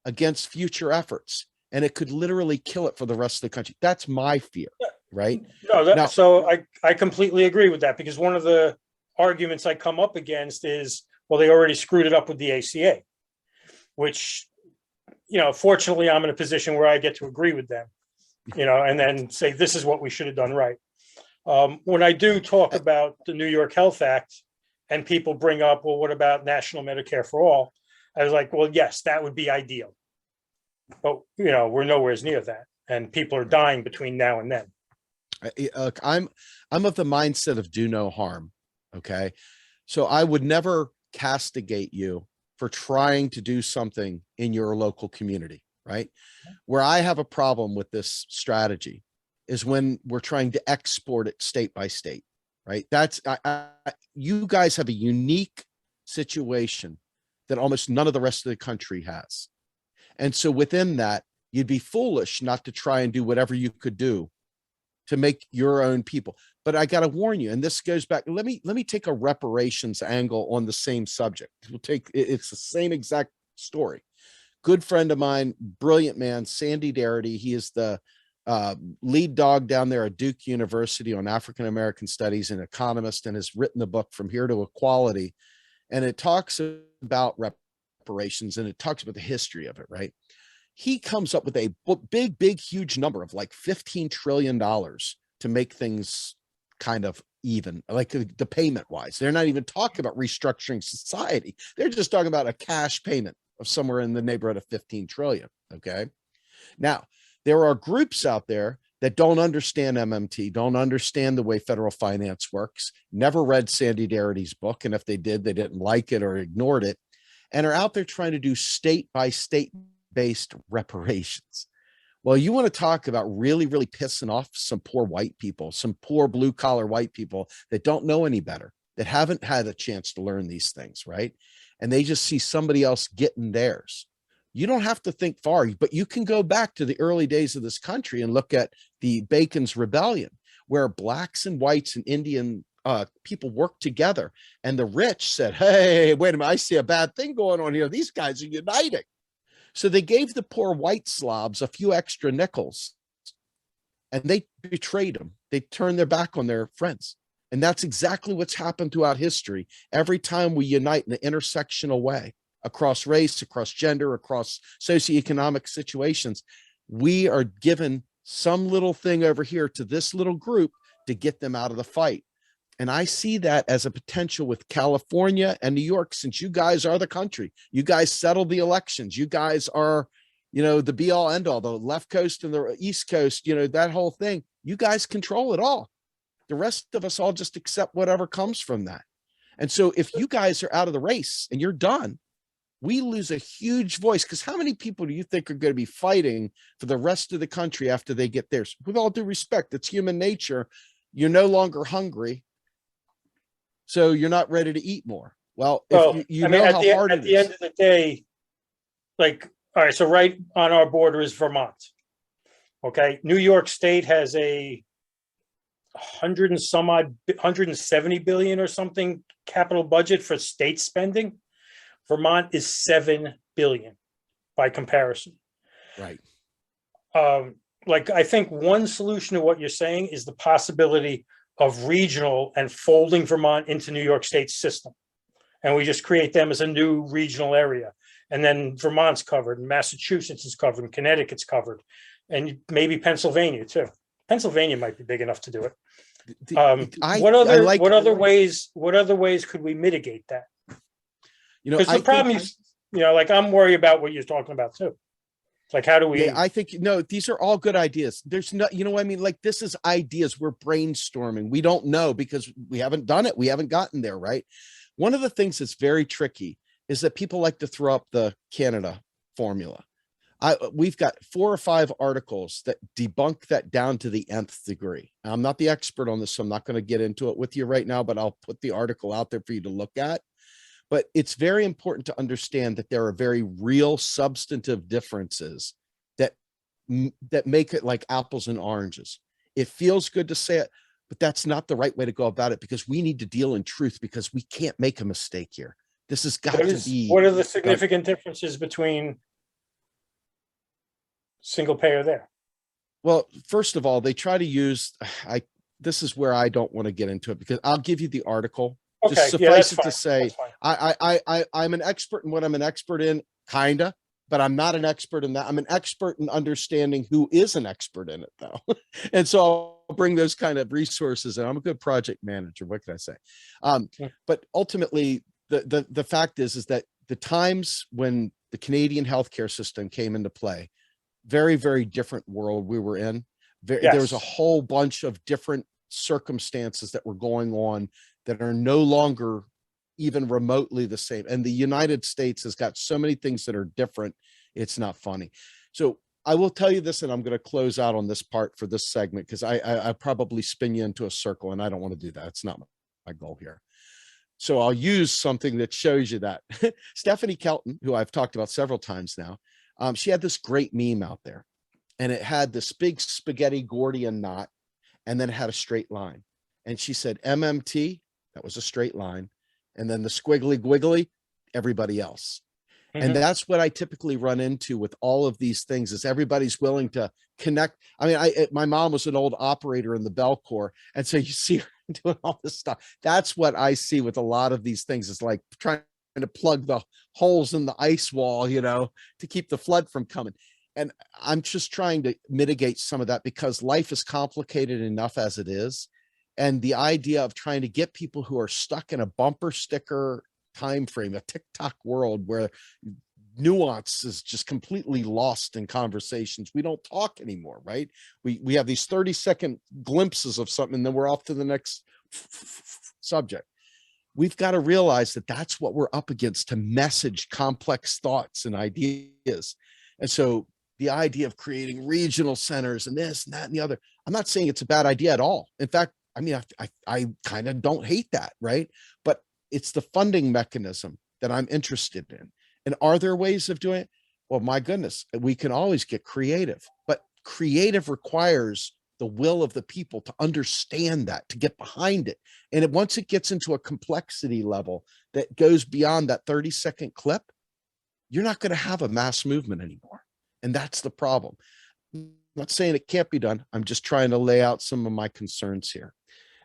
against future efforts. And it could literally kill it for the rest of the country. That's my fear, right? no, so I completely agree with that, because one of the arguments I come up against is, well, they already screwed it up with the ACA, which, fortunately I'm in a position where I get to agree with them, and then say, this is what we should have done right. When I do talk about the New York Health Act and people bring up, well, what about National Medicare for All? I was like, well, yes, that would be ideal. But, we're nowhere near that. And people are dying between now and then. I'm of the mindset of do no harm. Okay. So I would never castigate you for trying to do something in your local community, right? Where I have a problem with this strategy is when we're trying to export it state by state, right? You guys have a unique situation that almost none of the rest of the country has. And so within that, you'd be foolish not to try and do whatever you could do to make your own people. But I got to warn you, and this goes back, let me take a reparations angle on the same subject. It's the same exact story. Good friend of mine, brilliant man, Sandy Darity. He is the lead dog down there at Duke University on African-American studies, an economist, and has written the book From Here to Equality. And it talks about reparations, and it talks about the history of it, right? He comes up with a big, huge number of like $15 trillion to make things kind of even, like the payment wise. They're not even talking about restructuring society. They're just talking about a cash payment of somewhere in the neighborhood of 15 trillion. Okay. Now, there are groups out there that don't understand MMT, don't understand the way federal finance works, never read Sandy Darity's book. And if they did, they didn't like it or ignored it, and are out there trying to do state by state based reparations. Well, you want to talk about really, really pissing off some poor white people, some poor blue collar white people that don't know any better, that haven't had a chance to learn these things, right? And they just see somebody else getting theirs. You don't have to think far, but you can go back to the early days of this country and look at the Bacon's Rebellion, where blacks and whites and Indian people worked together. And the rich said, hey, wait a minute, I see a bad thing going on here. These guys are uniting. So they gave the poor white slobs a few extra nickels, and they betrayed them. They turned their back on their friends. And that's exactly what's happened throughout history. Every time we unite in an intersectional way, across race, across gender, across socioeconomic situations, we are given some little thing over here to this little group to get them out of the fight. And I see that as a potential with California and New York, since you guys are the country. You guys settle the elections. You guys are the be all end all, the left coast and the East Coast, that whole thing, you guys control it all. The rest of us all just accept whatever comes from that. And so if you guys are out of the race and you're done, we lose a huge voice, because how many people do you think are going to be fighting for the rest of the country after they get theirs? With all due respect, it's human nature. You're no longer hungry, so you're not ready to eat more. Well, if you know how hard it is. At the end of the day, like, all right, so right on our border is Vermont. Okay, New York State has a 170 billion or something capital budget for state spending. Vermont is 7 billion by comparison. Right. Like, I think one solution to what you're saying is the possibility of regional and folding Vermont into New York State's system. And we just create them as a new regional area. And then Vermont's covered, and Massachusetts is covered, and Connecticut's covered, and maybe Pennsylvania too. Pennsylvania might be big enough to do it. What other ways could we mitigate that? Because the problem is, like, I'm worried about what you're talking about too. Like, how do we? Yeah, I think, these are all good ideas. There's no, what I mean? Like, this is ideas. We're brainstorming. We don't know because we haven't done it. We haven't gotten there, right? One of the things that's very tricky is that people like to throw up the Canada formula. We've got 4 or 5 articles that debunk that down to the nth degree. I'm not the expert on this, so I'm not going to get into it with you right now, but I'll put the article out there for you to look at. But it's very important to understand that there are very real substantive differences that make it like apples and oranges. It feels good to say it, but that's not the right way to go about it, because we need to deal in truth, because we can't make a mistake here. This has got to be. What are the significant differences between single payer there? Well, first of all, they try to use, this is where I don't want to get into it, because I'll give you the article. Okay, just suffice it to say, I'm an expert in what I'm an expert in, kinda, but I'm not an expert in that. I'm an expert in understanding who is an expert in it, though. And so I'll bring those kind of resources, and I'm a good project manager. What can I say? But ultimately, the fact is that the times when the Canadian healthcare system came into play, very, very different world we were in. There was a whole bunch of different circumstances that were going on that are no longer even remotely the same. And the United States has got so many things that are different. It's not funny. So I will tell you this, and I'm going to close out on this part for this segment, because I probably spin you into a circle, and I don't want to do that. It's not my goal here. So I'll use something that shows you that. Stephanie Kelton, who I've talked about several times now, she had this great meme out there, and it had this big spaghetti Gordian knot, and then it had a straight line. And she said, MMT, that was a straight line. And then the squiggly wiggly, everybody else. And that's what I typically run into with all of these things, is everybody's willing to connect. I mean, my mom was an old operator in the Bell Corps. And so you see her doing all this stuff. That's what I see with a lot of these things. It's like trying to plug the holes in the ice wall, to keep the flood from coming. And I'm just trying to mitigate some of that, because life is complicated enough as it is. And the idea of trying to get people who are stuck in a bumper sticker time frame, a TikTok world where nuance is just completely lost in conversations. We don't talk anymore, right? We have these 30-second glimpses of something, and then we're off to the next subject. We've got to realize that that's what we're up against, to message complex thoughts and ideas. And so the idea of creating regional centers and this and that and the other, I'm not saying it's a bad idea at all. In fact, I mean, I kind of don't hate that, right? But it's the funding mechanism that I'm interested in. And are there ways of doing it? Well, my goodness, we can always get creative, but creative requires the will of the people to understand that, to get behind it. And once it gets into a complexity level that goes beyond that 30-second clip, you're not going to have a mass movement anymore. And that's the problem. I'm not saying it can't be done. I'm just trying to lay out some of my concerns here.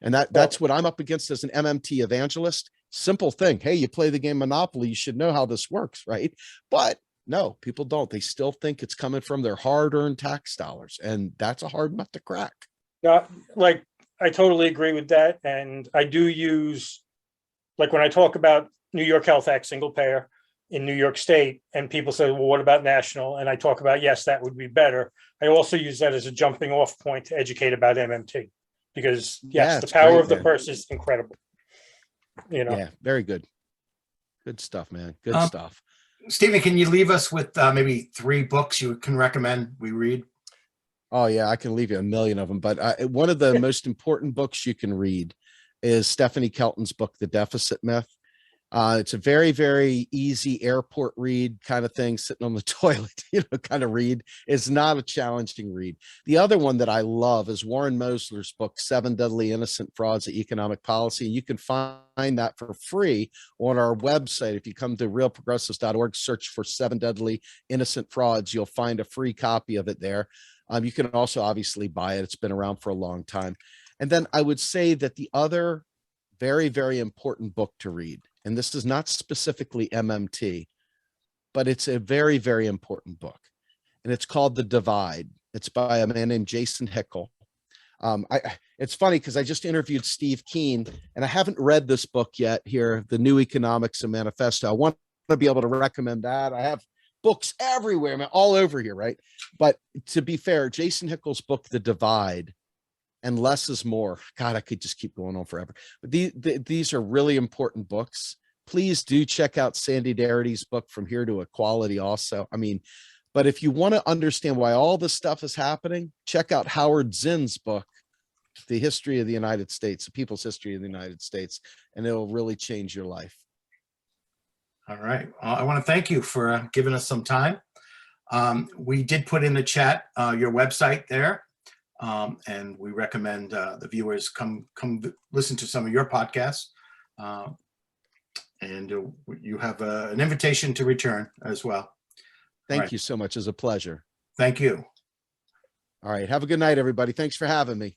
And that's what I'm up against as an MMT evangelist. Simple thing. Hey, you play the game Monopoly, you should know how this works, right? But no, people don't. They still think it's coming from their hard-earned tax dollars. And that's a hard nut to crack. Like, I totally agree with that. And I do use, like, when I talk about New York Health Act single payer, in New York State, and people say, well, what about national? And I talk about, yes, that would be better. I also use that as a jumping off point to educate about MMT, because Yeah, yes, the it's power great, of the man. purse is incredible. You know, Yeah, very good. Good stuff, man. Good Um, stuff. Stephen, can you leave us with maybe 3 books you can recommend we read? Oh yeah, I can leave you a million of them, but one of the most important books you can read is Stephanie Kelton's book, The Deficit Myth. It's a very, very easy airport read kind of thing, sitting on the toilet, kind of read. It's not a challenging read. The other one that I love is Warren Mosler's book, 7 Deadly Innocent Frauds of Economic Policy. And you can find that for free on our website. If you come to realprogressives.org, search for 7 Deadly Innocent Frauds, you'll find a free copy of it there. You can also obviously buy it. It's been around for a long time. And then I would say that the other very, very important book to read, and this is not specifically MMT, but it's a very, very important book. And it's called The Divide. It's by a man named Jason Hickel. It's funny because I just interviewed Steve Keen, and I haven't read this book yet here, The New Economics and Manifesto. I want to be able to recommend that. I have books everywhere, man, all over here, right? But to be fair, Jason Hickel's book, The Divide, and Less is More. God, I could just keep going on forever. But these are really important books. Please do check out Sandy Darity's book, From Here to Equality also. I mean, but if you want to understand why all this stuff is happening, check out Howard Zinn's book, The History of the United States, the People's History of the United States, and it'll really change your life. All right. I want to thank you for giving us some time. We did put in the chat your website there, and we recommend the viewers come listen to some of your podcasts. And you have an invitation to return as well. Thank right. you so much. It's a pleasure. Thank you. All right. Have a good night, everybody. Thanks for having me.